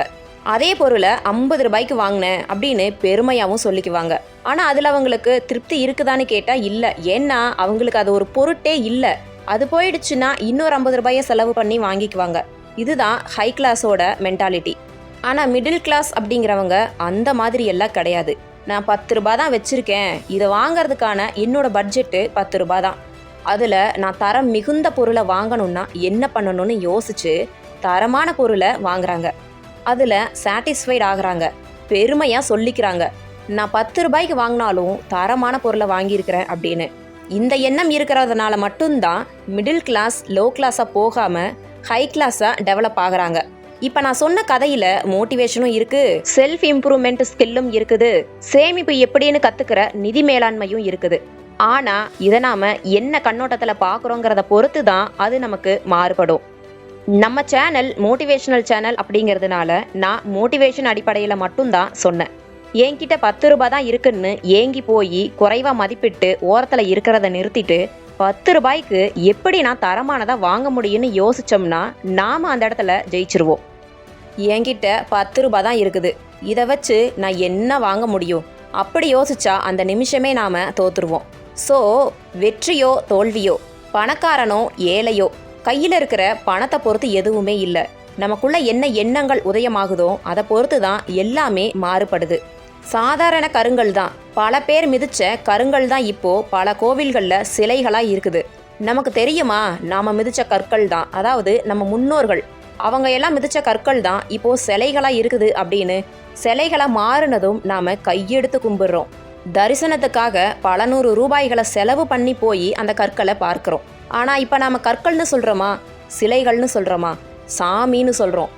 அதே பொருளை 50 ரூபாய்க்கு வாங்கினேன் அப்படின்னு பெருமையாகவும் சொல்லிக்குவாங்க. ஆனால் அதில் அவங்களுக்கு திருப்தி இருக்குதான்னு கேட்டால் இல்லை. ஏன்னா அவங்களுக்கு அது ஒரு பொருட்டே இல்லை. அது போயிடுச்சுன்னா இன்னொரு 50 ரூபாயை செலவு பண்ணி வாங்கிக்குவாங்க. இதுதான் ஹை கிளாஸோட மென்டாலிட்டி. ஆனால் மிடில் கிளாஸ் அப்படிங்கிறவங்க அந்த மாதிரி எல்லாம் கிடையாது. நான் 10 ரூபா தான் வச்சுருக்கேன், இதை வாங்கிறதுக்கான என்னோட பட்ஜெட்டு 10 ரூபா தான். அதில் நான் தரம் மிகுந்த பொருளை வாங்கணும்னா என்ன பண்ணணும்னு யோசிச்சு தரமான பொருளை வாங்குறாங்க. அதில் சாட்டிஸ்ஃபைட் ஆகுறாங்க, பெருமையாக சொல்லிக்கிறாங்க, நான் 10 ரூபாய்க்கு வாங்கினாலும் தரமான பொருளை வாங்கியிருக்கிறேன் அப்படின்னு. இந்த எண்ணம் இருக்கிறதுனால மட்டும்தான் மிடில் கிளாஸ் லோ கிளாஸாக போகாமல் ஹை கிளாஸாக டெவலப் ஆகுறாங்க. இப்போ நான் சொன்ன கதையில் மோட்டிவேஷனும் இருக்குது, செல்ஃப் இம்ப்ரூவ்மெண்ட் ஸ்கில்லும் இருக்குது, சேமிப்பு எப்படின்னு கற்றுக்கிற நிதி மேலாண்மையும் இருக்குது. ஆனால் இதை நாம் என்ன கண்ணோட்டத்தில் பார்க்குறோங்கிறத பொறுத்து தான் அது நமக்கு மாறுபடும். நம்ம சேனல் மோட்டிவேஷனல் சேனல் அப்படிங்கிறதுனால நான் மோட்டிவேஷன் அடிப்படையில் மட்டும்தான் சொன்னேன். என்கிட்ட 10 ரூபா தான் இருக்குன்னு ஏங்கி போய் குறைவாக மதிப்பிட்டு ஓரத்தில் இருக்கிறத நிறுத்திட்டு 10 ரூபாய்க்கு எப்படி நான் தரமானதாக வாங்க முடியும்னு யோசித்தோம்னா நாம் அந்த இடத்துல ஜெயிச்சிருவோம். என்கிட்ட 10 ரூபா தான் இருக்குது, இதை வச்சு நான் என்ன வாங்க முடியும் அப்படி யோசிச்சா அந்த நிமிஷமே நாம் தோற்றுருவோம். ஸோ வெற்றியோ தோல்வியோ, பணக்காரனோ ஏழையோ, கையில் இருக்கிற பணத்தை பொறுத்து எதுவுமே இல்லை. நமக்குள்ள என்ன எண்ணங்கள் உதயமாகுதோ அதை பொறுத்து தான் எல்லாமே மாறுபடுது. சாதாரண கருங்கல் தான், பல பேர் மிதிச்ச கருங்கல் தான் இப்போ பல கோவில்களில் சிலைகளாக இருக்குது. நமக்கு தெரியுமா, நாம் மிதிச்ச கற்கள் தான், அதாவது நம்ம முன்னோர்கள் அவங்க எல்லாம் மிதிச்ச கற்கள் தான் இப்போ சிலைகளாக இருக்குது அப்படின்னு. சிலைகளாக மாறினதும் நாம் கையெடுத்து கும்பிடுறோம். தரிசனத்துக்காக பல 100 ரூபாய்களை செலவு பண்ணி போய் அந்த கற்களை பார்க்குறோம். ஆனால் இப்போ நாம் கற்கள்னு சொல்கிறோமா, சிலைகள்னு சொல்கிறோமா, சாமின்னு சொல்கிறோம்.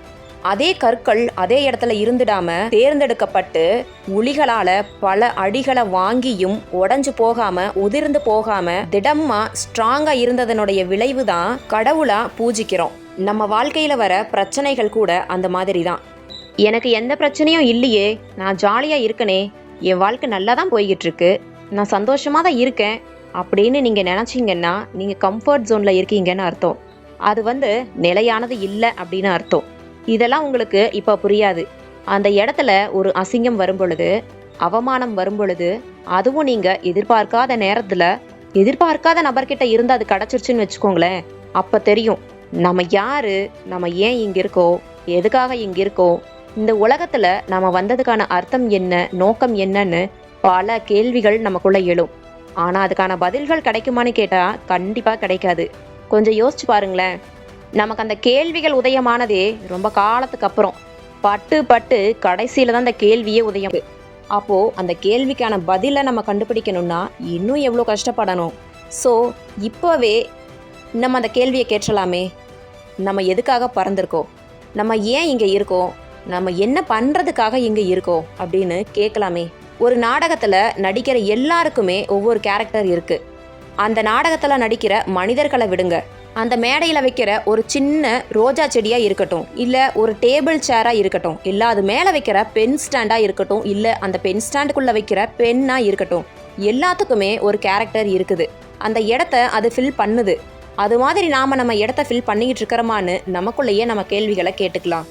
அதே கற்கள் அதே இடத்துல இருந்துடாம தேர்ந்தெடுக்கப்பட்டு உளிகளால பல அடிகளை வாங்கியும் உடஞ்சு போகாம உதிர்ந்து போகாம திடமா ஸ்ட்ராங்கா இருந்ததனுடைய விளைவு தான் கடவுளா பூஜிக்கிறோம். நம்ம வாழ்க்கையில வர பிரச்சனைகள் கூட அந்த மாதிரி தான். எனக்கு எந்த பிரச்சனையும் இல்லையே, நான் ஜாலியா இருக்கனே, என் வாழ்க்கை நல்லா தான் போய்கிட்டு இருக்கு, நான் சந்தோஷமா தான் இருக்கேன் அப்படின்னு நீங்க நினைச்சீங்கன்னா நீங்க கம்ஃபர்ட் ஜோன்ல இருக்கீங்கன்னு அர்த்தம். அது நிலையானது இல்லை அப்படின்னு அர்த்தம். இதெல்லாம் உங்களுக்கு இப்போ புரியாது. அந்த இடத்துல ஒரு அசிங்கம் வரும் பொழுது, அவமானம் வரும் பொழுது, அதுவும் நீங்கள் எதிர்பார்க்காத நேரத்தில் எதிர்பார்க்காத நபர்கிட்ட இருந்து அது கிடச்சிருச்சுன்னு வச்சுக்கோங்களேன், அப்போ தெரியும் நம்ம யாரு, நம்ம ஏன் இங்கே இருக்கோம், எதுக்காக இங்கே இருக்கோம், இந்த உலகத்தில் நம்ம வந்ததுக்கான அர்த்தம் என்ன, நோக்கம் என்னன்னு பல கேள்விகள் நமக்குள்ளே எழும். ஆனால் அதுக்கான பதில்கள் கிடைக்குமான்னு கேட்டால் கண்டிப்பாக கிடைக்காது. கொஞ்சம் யோசிச்சு பாருங்களேன். நமக்கு அந்த கேள்விகள் உதயமானதே ரொம்ப காலத்துக்கு அப்புறம், பட்டு கடைசியில் தான் அந்த கேள்வியே உதயம். அப்போது அந்த கேள்விக்கான பதிலை நம்ம கண்டுபிடிக்கணும்னா இன்னும் எவ்வளோ கஷ்டப்படணும். ஸோ இப்போவே நம்ம அந்த கேள்வியை கேட்டலாமே, நம்ம எதுக்காக பறந்துருக்கோம், நம்ம ஏன் இங்கே இருக்கோம், நம்ம என்ன பண்ணுறதுக்காக இங்கே இருக்கோம் அப்படின்னு கேட்கலாமே. ஒரு நாடகத்தில் நடிக்கிற எல்லாருக்குமே ஒவ்வொரு கேரக்டர் இருக்குது. அந்த நாடகத்தில் நடிக்கிற மனிதர்களை விடுங்க, அந்த மேடையில் வைக்கிற ஒரு சின்ன ரோஜா செடியாக இருக்கட்டும், இல்லை ஒரு டேபிள் சேராக இருக்கட்டும், இல்லை அது மேலே வைக்கிற பென் ஸ்டாண்டாக இருக்கட்டும், இல்லை அந்த பென் ஸ்டாண்டுக்குள்ளே வைக்கிற பென்னாக இருக்கட்டும், எல்லாத்துக்குமே ஒரு கேரக்டர் இருக்குது. அந்த இடத்த அது ஃபில் பண்ணுது. அது மாதிரி நாம் நம்ம இடத்த ஃபில் பண்ணிக்கிட்டு இருக்கிறோமான்னு நமக்குள்ளேயே நம்ம கேள்விகளை கேட்டுக்கலாம்.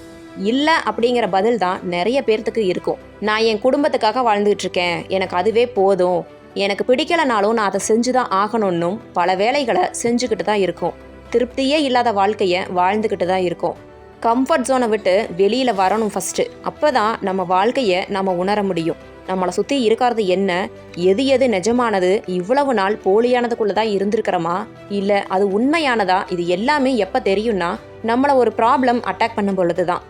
இல்லை அப்படிங்கிற பதில் தான் நிறைய பேர்த்துக்கு இருக்கும். நான் என் குடும்பத்துக்காக வாழ்ந்துகிட்டு இருக்கேன், எனக்கு அதுவே போதும், எனக்கு பிடிக்கலனாலும் நான் அதை செஞ்சு தான் ஆகணும்னும் பல வேலைகளை செஞ்சுக்கிட்டு தான் இருக்கும். திருப்தியே இல்லாத வாழ்க்கையை வாழ்ந்துக்கிட்டு தான் இருக்கும். கம்ஃபர்ட் ஜோனை விட்டு வெளியில் வரணும் ஃபஸ்ட்டு. அப்போ தான் நம்ம வாழ்க்கையை நம்ம உணர முடியும். நம்மளை சுற்றி இருக்கிறது என்ன, எது எது நிஜமானது, இவ்வளவு நாள் போலியானதுக்குள்ளே தான் இருந்திருக்கிறோமா, இல்லை அது உண்மையானதா, இது எல்லாமே எப்போ தெரியும்னா நம்மளை ஒரு ப்ராப்ளம் அட்டாக் பண்ணும் பொழுது தான்.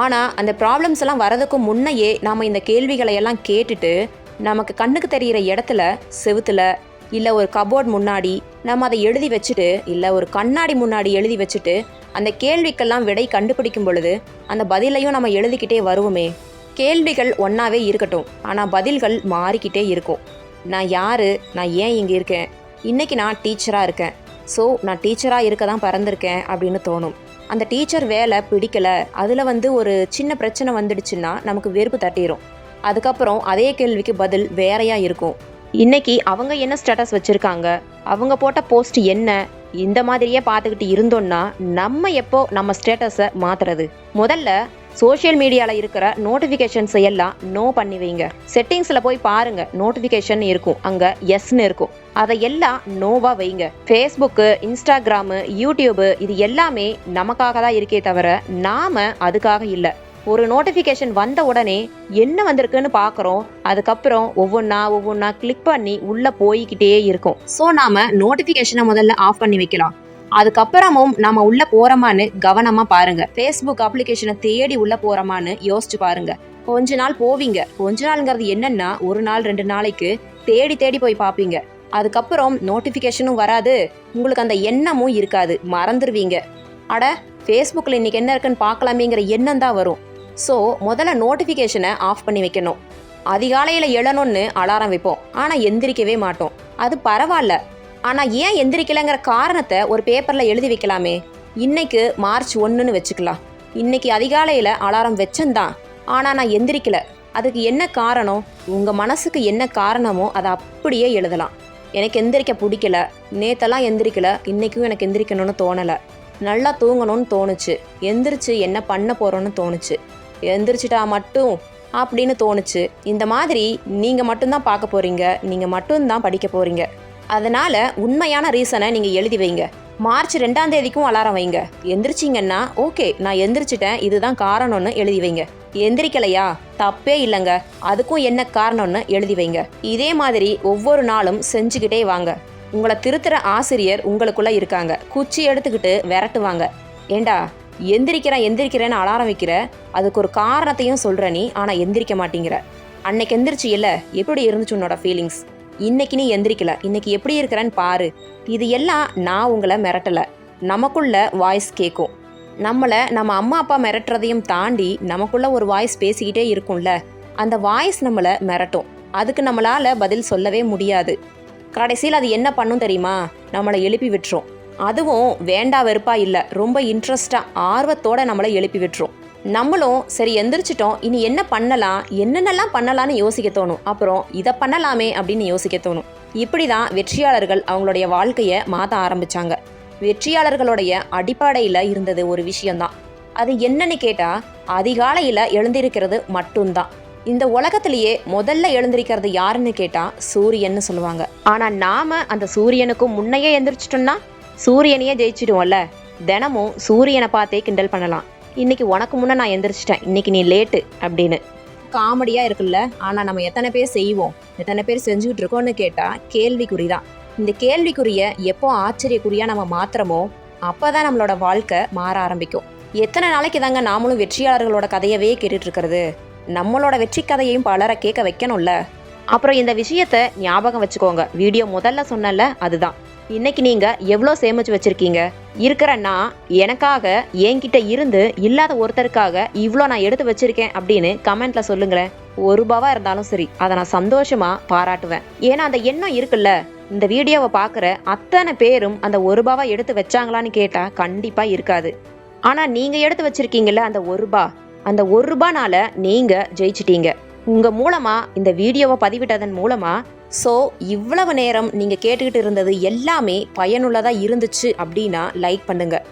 ஆனால் அந்த ப்ராப்ளம்ஸ் எல்லாம் வரதுக்கு முன்னையே நாம் இந்த கேள்விகளை எல்லாம் கேட்டுட்டு நமக்கு கண்ணுக்கு தெரிகிற இடத்துல, செவுத்துல, இல்லை ஒரு கபோர்ட் முன்னாடி நம்ம அதை எழுதி வச்சுட்டு, இல்லை ஒரு கண்ணாடி முன்னாடி எழுதி வச்சுட்டு அந்த கேள்விக்கெல்லாம் விடை கண்டுபிடிக்கும் பொழுது அந்த பதிலையும் நம்ம எழுதிக்கிட்டே வருவோமே. கேள்விகள் ஒன்றாவே இருக்கட்டும், ஆனால் பதில்கள் மாறிக்கிட்டே இருக்கும். நான் யார், நான் ஏன் இங்கே இருக்கேன், இன்றைக்கி நான் டீச்சராக இருக்கேன், ஸோ நான் டீச்சராக இருக்க தான் பிறந்திருக்கேன் அப்படின்னு தோணும். அந்த டீச்சர் வேலை பிடிக்கலை, அதில் ஒரு சின்ன பிரச்சனை வந்துடுச்சுன்னா நமக்கு வெறுப்பு தட்டிடும். அதுக்கப்புறம் அதே கேள்விக்கு பதில் வேறையாக இருக்கும். இன்னைக்கு அவங்க என்ன ஸ்டேட்டஸ் வச்சுருக்காங்க, அவங்க போட்ட போஸ்ட் என்ன, இந்த மாதிரியே பார்த்துக்கிட்டு இருந்தோம்னா நம்ம எப்போ நம்ம ஸ்டேட்டஸை மாற்றுறது? முதல்ல சோஷியல் மீடியாவில் இருக்கிற நோட்டிஃபிகேஷன்ஸ் எல்லாம் நோ பண்ணி வைங்க. செட்டிங்ஸில் போய் பாருங்க, நோட்டிஃபிகேஷன் இருக்கும், அங்கே எஸ்ன்னு இருக்கும், அதை எல்லாம் நோவாக வைங்க. ஃபேஸ்புக்கு, இன்ஸ்டாகிராமு, யூடியூபு இது எல்லாமே நமக்காக தான் இருக்கே தவிர நாம் அதுக்காக இல்லை. ஒரு நோட்டிஃபிகேஷன் வந்த உடனே என்ன வந்திருக்குன்னு பார்க்குறோம், அதுக்கப்புறம் ஒவ்வொன்றா கிளிக் பண்ணி உள்ளே போய்கிட்டே இருக்கும். ஸோ நாம் நோட்டிஃபிகேஷனை முதல்ல ஆஃப் பண்ணி வைக்கலாம். அதுக்கப்புறமும் நம்ம உள்ளே போகிறோமான்னு கவனமாக பாருங்கள். ஃபேஸ்புக் அப்ளிகேஷனை தேடி உள்ளே போகிறோமான்னு யோசிச்சு பாருங்கள். கொஞ்ச நாள் போவீங்க, கொஞ்ச நாளுங்கிறது என்னென்னா 1 நாள் 2 நாளைக்கு தேடி போய் பார்ப்பீங்க. அதுக்கப்புறம் நோட்டிஃபிகேஷனும் வராது, உங்களுக்கு அந்த எண்ணமும் இருக்காது, மறந்துடுவீங்க. அட ஃபேஸ்புக்கில் இன்றைக்கி என்ன இருக்குன்னு பார்க்கலாமேங்கிற எண்ணம் தான் வரும். ஸோ முதல்ல நோட்டிஃபிகேஷனை ஆஃப் பண்ணி வைக்கணும். அதிகாலையில் எழணும்னு அலாரம் வைப்போம், ஆனால் எந்திரிக்கவே மாட்டோம். அது பரவாயில்ல, ஆனால் ஏன் எந்திரிக்கலைங்கிற காரணத்தை ஒரு பேப்பரில் எழுதி வைக்கலாமே. இன்னைக்கு மார்ச் 1ன்னு வச்சுக்கலாம். இன்னைக்கு அதிகாலையில் அலாரம் வச்சந்தான், ஆனால் நான் எந்திரிக்கலை. அதுக்கு என்ன காரணம்? உங்கள் மனசுக்கு என்ன காரணமோ அதை அப்படியே எழுதலாம். எனக்கு எந்திரிக்க பிடிக்கல, நேத்தெல்லாம் எந்திரிக்கலை, இன்றைக்கும் எனக்கு எந்திரிக்கணும்னு தோணலை, நல்லா தூங்கணும்னு தோணுச்சு, எந்திரிச்சு என்ன பண்ண போகிறோன்னு தோணுச்சு, எந்திரிச்சிட்டா மட்டும் அப்படின்னு தோணுச்சு. இந்த மாதிரி நீங்கள் மட்டும்தான் பார்க்க போகிறீங்க, நீங்கள் மட்டும்தான் படிக்க போகிறீங்க. அதனால் உண்மையான ரீசனை நீங்கள் எழுதி வைங்க. மார்ச் 2ஆம் தேதிக்கும் அலாரம் வைங்க. எந்திரிச்சிங்கன்னா ஓகே நான் எந்திரிச்சிட்டேன், இதுதான் காரணம்னு எழுதி வைங்க. எந்திரிக்கலையா, தப்பே இல்லைங்க, அதுக்கும் என்ன காரணம்னு எழுதி வைங்க. இதே மாதிரி ஒவ்வொரு நாளும் செஞ்சுக்கிட்டே வாங்க. உங்களை திருத்துற ஆசிரியர் உங்களுக்குள்ளே இருக்காங்க, குச்சி எடுத்துக்கிட்டு விரட்டுவாங்க. ஏண்டா எந்திரிக்கிறேன்னு அலாரம் வைக்கிற, அதுக்கு ஒரு காரணத்தையும் சொல்கிற நீ, ஆனால் எந்திரிக்க மாட்டேங்கிற. அன்னைக்கு எந்திரிச்சு இல்லை, எப்படி இருந்துச்சு உன்னோட ஃபீலிங்ஸ்? இன்னைக்கு நீ எந்திரிக்கல, இன்னைக்கு எப்படி இருக்கிறேன்னு பாரு. இது எல்லாம் நான் உங்களை மிரட்டலை, நமக்குள்ள வாய்ஸ் கேட்கும். நம்மளை நம்ம அம்மா அப்பா மிரட்டுறதையும் தாண்டி நமக்குள்ள ஒரு வாய்ஸ் பேசிக்கிட்டே இருக்கும்ல, அந்த வாய்ஸ் நம்மளை மிரட்டும். அதுக்கு நம்மளால் பதில் சொல்லவே முடியாது. கடைசியில் அது என்ன பண்ணும் தெரியுமா? நம்மளை எழுப்பி விட்டுரும். அதுவும் வேண்டா வெறுப்பா இல்லை, ரொம்ப இன்ட்ரெஸ்டாக ஆர்வத்தோடு நம்மளை எழுப்பி விட்டுரும். நம்மளும் சரி எந்திரிச்சிட்டோம், இனி என்ன பண்ணலாம், என்னென்னலாம் பண்ணலான்னு யோசிக்க தோணும். அப்புறம் இதை பண்ணலாமே அப்படின்னு யோசிக்க தோணும். இப்படி தான் வெற்றியாளர்கள் அவங்களுடைய வாழ்க்கையை மாற்ற ஆரம்பித்தாங்க. வெற்றியாளர்களுடைய அடிப்படையில் இருந்தது ஒரு விஷயந்தான். அது என்னன்னு கேட்டால் அதிகாலையில் எழுந்திருக்கிறது மட்டும்தான். இந்த உலகத்திலேயே முதல்ல எழுந்திருக்கிறது யாருன்னு கேட்டால் சூரியன்னு சொல்லுவாங்க. ஆனால் நாம் அந்த சூரியனுக்கும் முன்னையே எழுந்திரிச்சிட்டோம்னா சூரியனையே ஜெயிச்சிடுவோம்ல. தினமும் சூரியனை பார்த்தே கிண்டல் பண்ணலாம். இன்னைக்கு உனக்கு முன்னே நான் எந்திரிச்சிட்டேன், இன்னைக்கு நீ லேட்டு அப்படின்னு. காமெடியாக இருக்குல்ல. ஆனால் நம்ம எத்தனை பேர் செய்வோம், எத்தனை பேர் செஞ்சுக்கிட்டு இருக்கோம்னு கேட்டால் கேள்விக்குறி தான். இந்த கேள்விக்குரிய எப்போ ஆச்சரியக்குறியாக நம்ம மாத்திரமோ அப்போ தான் நம்மளோட வாழ்க்கை மாற ஆரம்பிக்கும். எத்தனை நாளைக்கு தாங்க நாமளும் வெற்றியாளர்களோட கதையவே கேட்டுட்டு இருக்கிறது? நம்மளோட வெற்றி கதையையும் பலரை கேட்க வைக்கணும்ல. அப்புறம் இந்த விஷயத்த ஞாபகம் வச்சுக்கோங்க, வீடியோ முதல்ல சொன்னல அதுதான். இன்னைக்கு நீங்கள் எவ்வளோ சேமிச்சு வச்சுருக்கீங்க? இருக்கிறன்னா எனக்காக என்கிட்ட இருந்து இல்லாத ஒருத்தருக்காக இவ்வளோ நான் எடுத்து வச்சுருக்கேன் அப்படின்னு கமெண்ட்டில் சொல்லுங்களேன். ₹1 இருந்தாலும் சரி, அதை நான் சந்தோஷமாக பாராட்டுவேன். ஏன்னா அந்த எண்ணம் இருக்குல்ல. இந்த வீடியோவை பார்க்குற அத்தனை பேரும் அந்த ₹1 எடுத்து வச்சாங்களான்னு கேட்டால் கண்டிப்பாக இருக்காது. ஆனால் நீங்கள் எடுத்து வச்சுருக்கீங்கள அந்த ₹1, அந்த ₹1னால நீங்கள் ஜெயிச்சிட்டீங்க. உங்கள் மூலமாக இந்த வீடியோவை பதிவிட்டதன் மூலமாக. ஸோ இவ்வளவு நேரம் நீங்கள் கேட்டுக்கிட்டு இருந்தது எல்லாமே பயனுள்ளதாக இருந்துச்சு அப்படின்னா லைக் பண்ணுங்கள்.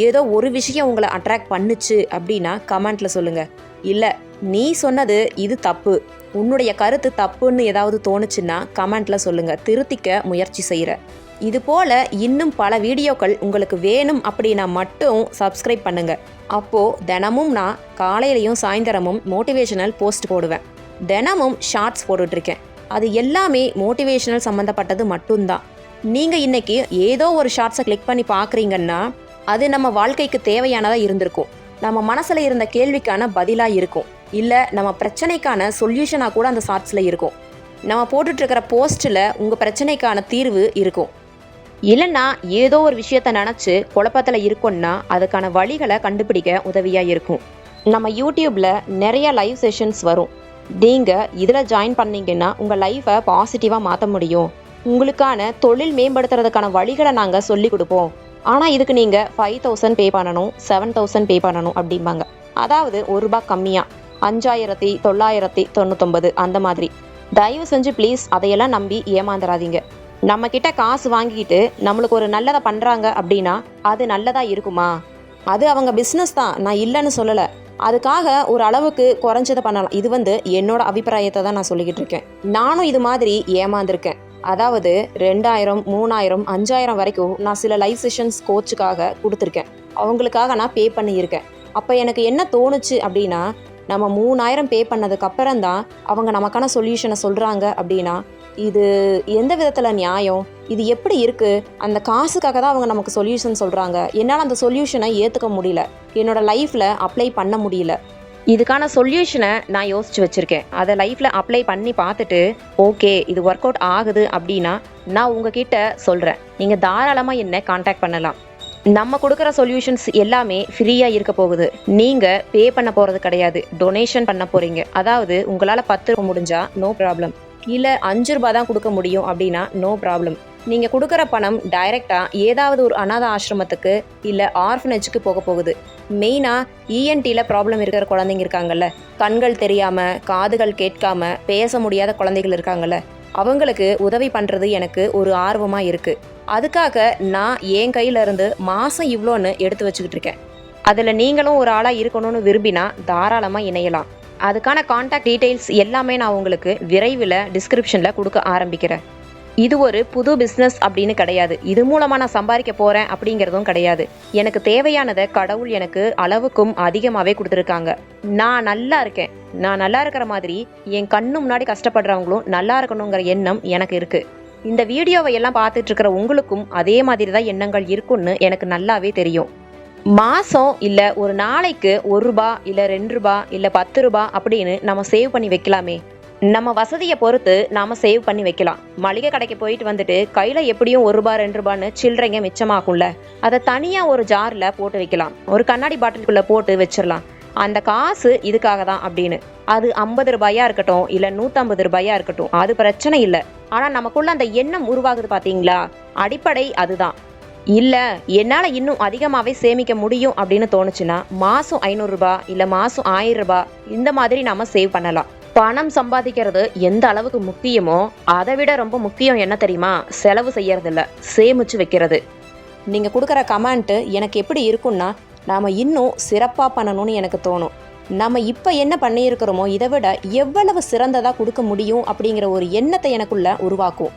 ஏதோ ஒரு விஷயம் உங்களை அட்ராக்ட் பண்ணுச்சு அப்படின்னா கமெண்ட்டில் சொல்லுங்கள். இல்லை நீ சொன்னது இது தப்பு, உன்னுடைய கருத்து தப்புன்னு ஏதாவது தோணுச்சுன்னா கமெண்ட்டில் சொல்லுங்கள், திருத்திக்க முயற்சி செய்கிறேன். இது போல் இன்னும் பல வீடியோக்கள் உங்களுக்கு வேணும் அப்படின்னா மட்டும் சப்ஸ்கிரைப் பண்ணுங்கள். அப்போது தினமும் நான் காலையிலையும் சாயந்தரமும் மோட்டிவேஷனல் போஸ்ட் போடுவேன். தினமும் ஷார்ட்ஸ் போட்டுட்ருக்கேன். அது எல்லாமே மோட்டிவேஷனல் சம்மந்தப்பட்டது மட்டும்தான். நீங்கள் இன்றைக்கி ஏதோ ஒரு ஷார்ட்ஸை கிளிக் பண்ணி பார்க்குறீங்கன்னா அது நம்ம வாழ்க்கைக்கு தேவையானதாக இருந்திருக்கும். நம்ம மனசில் இருந்த கேள்விக்கான பதிலாக இருக்கும், இல்லை நம்ம பிரச்சனைக்கான சொல்யூஷனாக கூட அந்த ஷார்ட்ஸில் இருக்கும். நம்ம போட்டுட்ருக்கிற போஸ்ட்டில் உங்கள் பிரச்சனைக்கான தீர்வு இருக்கும். இல்லைன்னா ஏதோ ஒரு விஷயத்த நினச்சி குழப்பத்தில் இருக்கோன்னா அதுக்கான வழிகளை கண்டுபிடிக்க உதவியாக இருக்கும். நம்ம யூடியூப்பில் நிறைய லைவ் செஷன்ஸ் வரும். நீங்கள் இதில் ஜாயின் பண்ணீங்கன்னா உங்கள் லைஃப்பை பாசிட்டிவாக மாற்ற முடியும். உங்களுக்கான தொழில் மேம்படுத்துறதுக்கான வழிகளை நாங்கள் சொல்லி கொடுப்போம். ஆனால் இதுக்கு நீங்கள் 5000 பே பண்ணணும், 7000 பே பண்ணணும் அப்படிம்பாங்க. அதாவது ₹1 கம்மியாக 5999 அந்த மாதிரி. தயவு செஞ்சு ப்ளீஸ் அதையெல்லாம் நம்பி ஏமாந்துடாதீங்க. நம்மக்கிட்ட காசு வாங்கிக்கிட்டு நம்மளுக்கு ஒரு நல்லதை பண்ணுறாங்க அப்படின்னா அது நல்லதாக இருக்குமா? அது அவங்க பிஸ்னஸ் தான், நான் இல்லைன்னு சொல்லலை. அதுக்காக ஒரு அளவுக்கு குறைஞ்சதை பண்ணலாம். இது என்னோட அபிப்பிராயத்தை தான் நான் சொல்லிக்கிட்டு இருக்கேன். நானும் இது மாதிரி ஏமாந்துருக்கேன். அதாவது 2000, 3000, 5000 வரைக்கும் நான் சில லைவ் செஷன்ஸ் கோச்சுக்காக கொடுத்துருக்கேன். அவங்களுக்காக நான் பே பண்ணியிருக்கேன். அப்போ எனக்கு என்ன தோணுச்சு அப்படின்னா, நம்ம 3000 பே பண்ணதுக்கப்புறம் தான் அவங்க நமக்கான சொல்யூஷனை சொல்கிறாங்க அப்படின்னா இது எந்த விதத்தில் நியாயம்? இது எப்படி இருக்குது? அந்த காசுக்காக தான் அவங்க நமக்கு சொல்யூஷன் சொல்கிறாங்க. என்னால் அந்த சொல்யூஷனை ஏற்றுக்க முடியல, என்னோடய லைஃப்பில் அப்ளை பண்ண முடியல. இதுக்கான சொல்யூஷனை நான் யோசித்து வச்சுருக்கேன். அதை லைஃப்பில் அப்ளை பண்ணி பார்த்துட்டு ஓகே இது ஒர்க் அவுட் ஆகுது அப்படின்னா நான் உங்ககிட்ட சொல்கிறேன். நீங்கள் தாராளமாக என்னை காண்டாக்ட் பண்ணலாம். நம்ம கொடுக்குற சொல்யூஷன்ஸ் எல்லாமே ஃப்ரீயாக இருக்க போகுது. நீங்கள் பே பண்ண போகிறது கிடையாது, டொனேஷன் பண்ண போகிறீங்க. அதாவது உங்களால் 10 ரூபா முடிஞ்சால் நோ ப்ராப்ளம், இல்லை 5 ரூபா தான் கொடுக்க முடியும் அப்படின்னா நோ ப்ராப்ளம். நீங்கள் கொடுக்குற பணம் டைரெக்டாக ஏதாவது ஒரு அனாதை ஆசிரமத்துக்கு இல்லை ஆர்ஃபனேஜுக்கு போக போகுது. மெயினாக இஎன்டியில் ப்ராப்ளம் இருக்கிற குழந்தைங்க இருக்காங்கல்ல, கண்கள் தெரியாமல் காதுகள் கேட்காமல் பேச முடியாத குழந்தைகள் இருக்காங்கல்ல, அவங்களுக்கு உதவி பண்ணுறது எனக்கு ஒரு ஆர்வமாக இருக்குது. அதுக்காக நான் என் கையிலேருந்து மாதம் இவ்வளோன்னு எடுத்து வச்சுக்கிட்டு இருக்கேன். அதில் நீங்களும் ஒரு ஆளாக இருக்கணும்னு விரும்பினா தாராளமாக இணையலாம். அதுக்கான காண்டாக்ட் டீட்டெயில்ஸ் எல்லாமே நான் உங்களுக்கு விரைவில் டிஸ்கிரிப்ஷனில் கொடுக்க ஆரம்பிக்கிறேன். இது ஒரு புது பிஸ்னஸ் அப்படின்னு கிடையாது. இது மூலமாக நான் சம்பாதிக்க போகிறேன் அப்படிங்கிறதும் கிடையாது. எனக்கு தேவையானதை கடவுள் எனக்கு அளவுக்கும் அதிகமாகவே கொடுத்துருக்காங்க. நான் நல்லா இருக்கேன். நான் நல்லா இருக்கிற மாதிரி என் கண்ணு முன்னாடி கஷ்டப்படுறவங்களும் நல்லா இருக்கணுங்கிற எண்ணம் எனக்கு இருக்குது. இந்த வீடியோவை எல்லாம் பார்த்துட்டு இருக்கிற உங்களுக்கும் அதே மாதிரி தான் எண்ணங்கள் இருக்குன்னு எனக்கு நல்லாவே தெரியும். மாதம் இல்லை ஒரு நாளைக்கு ₹1 இல்லை ₹2 இல்லை ₹10 அப்படின்னு நம்ம சேவ் பண்ணி வைக்கலாமே. நம்ம வசதியை பொறுத்து நாம் சேவ் பண்ணி வைக்கலாம். மளிகை கடைக்கு போயிட்டு வந்துட்டு கையில் எப்படியும் ₹1 ₹2ன்னு சில்லறைங்க மிச்சமாகும்ல, அதை தனியாக ஒரு ஜாரில் போட்டு வைக்கலாம். ஒரு கண்ணாடி பாட்டிலுக்குள்ளே போட்டு வச்சிடலாம். அந்த காசு இதுக்காக தான் அப்படின்னு. அது ₹50 இருக்கட்டும் இல்லை ₹150 இருக்கட்டும், அது பிரச்சனை இல்லை. ஆனால் நமக்குள்ள அந்த எண்ணம் உருவாகுது பார்த்தீங்களா, அடிப்படை அதுதான். இல்லை என்னால் இன்னும் அதிகமாகவே சேமிக்க முடியும் அப்படின்னு தோணுச்சுன்னா மாதம் ₹500 இல்லை மாதம் ₹1000 இந்த மாதிரி நாம் சேவ் பண்ணலாம். பணம் சம்பாதிக்கிறது எந்த அளவுக்கு முக்கியமோ அதை விட ரொம்ப முக்கியம் என்ன தெரியுமா? செலவு செய்யறதில்ல, சேமிச்சு வைக்கிறது. நீங்கள் கொடுக்குற கமெண்ட்டு எனக்கு எப்படி இருக்குன்னா, நாம் இன்னும் சிறப்பாக பண்ணணும்னு எனக்கு தோணும். நம்ம இப்போ என்ன பண்ணியிருக்கிறோமோ இதை விட எவ்வளவு சிறந்ததாக கொடுக்க முடியும் அப்படிங்கிற ஒரு எண்ணத்தை எனக்குள்ள உருவாக்கும்.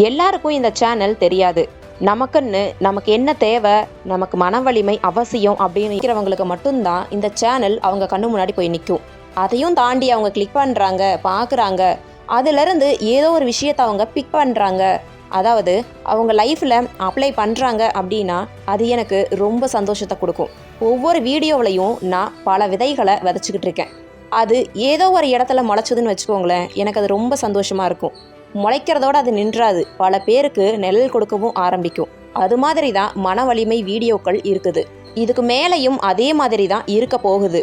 எல்லாருக்கும் இந்த சேனல் தெரியாது. நமக்கு என்ன தேவை, நமக்கு மன வலிமை அவசியம் அப்படின்னு நிற்கிறவங்களுக்கு மட்டும்தான் இந்த சேனல் அவங்க கண்ணு முன்னாடி போய் நிற்கும். அதையும் தாண்டி அவங்க கிளிக் பண்ணுறாங்க, பார்க்குறாங்க, அதிலிருந்து ஏதோ ஒரு விஷயத்தை அவங்க பிக் பண்ணுறாங்க, அதாவது அவங்க லைஃப்பில் அப்ளை பண்ணுறாங்க அப்படின்னா அது எனக்கு ரொம்ப சந்தோஷத்தை கொடுக்கும். ஒவ்வொரு வீடியோவிலையும் நான் பல விதைகளை விதைச்சிக்கிட்டு இருக்கேன். அது ஏதோ ஒரு இடத்துல முளைச்சதுன்னு வச்சுக்கோங்களேன், எனக்கு அது ரொம்ப சந்தோஷமாக இருக்கும். முளைக்கிறதோட அது நின்றாது, பல பேருக்கு நிழல் கொடுக்கவும் ஆரம்பிக்கும். அது மாதிரி தான் மன வலிமை வீடியோக்கள் இருக்குது. இதுக்கு மேலேயும் அதே மாதிரி தான் இருக்க போகுது.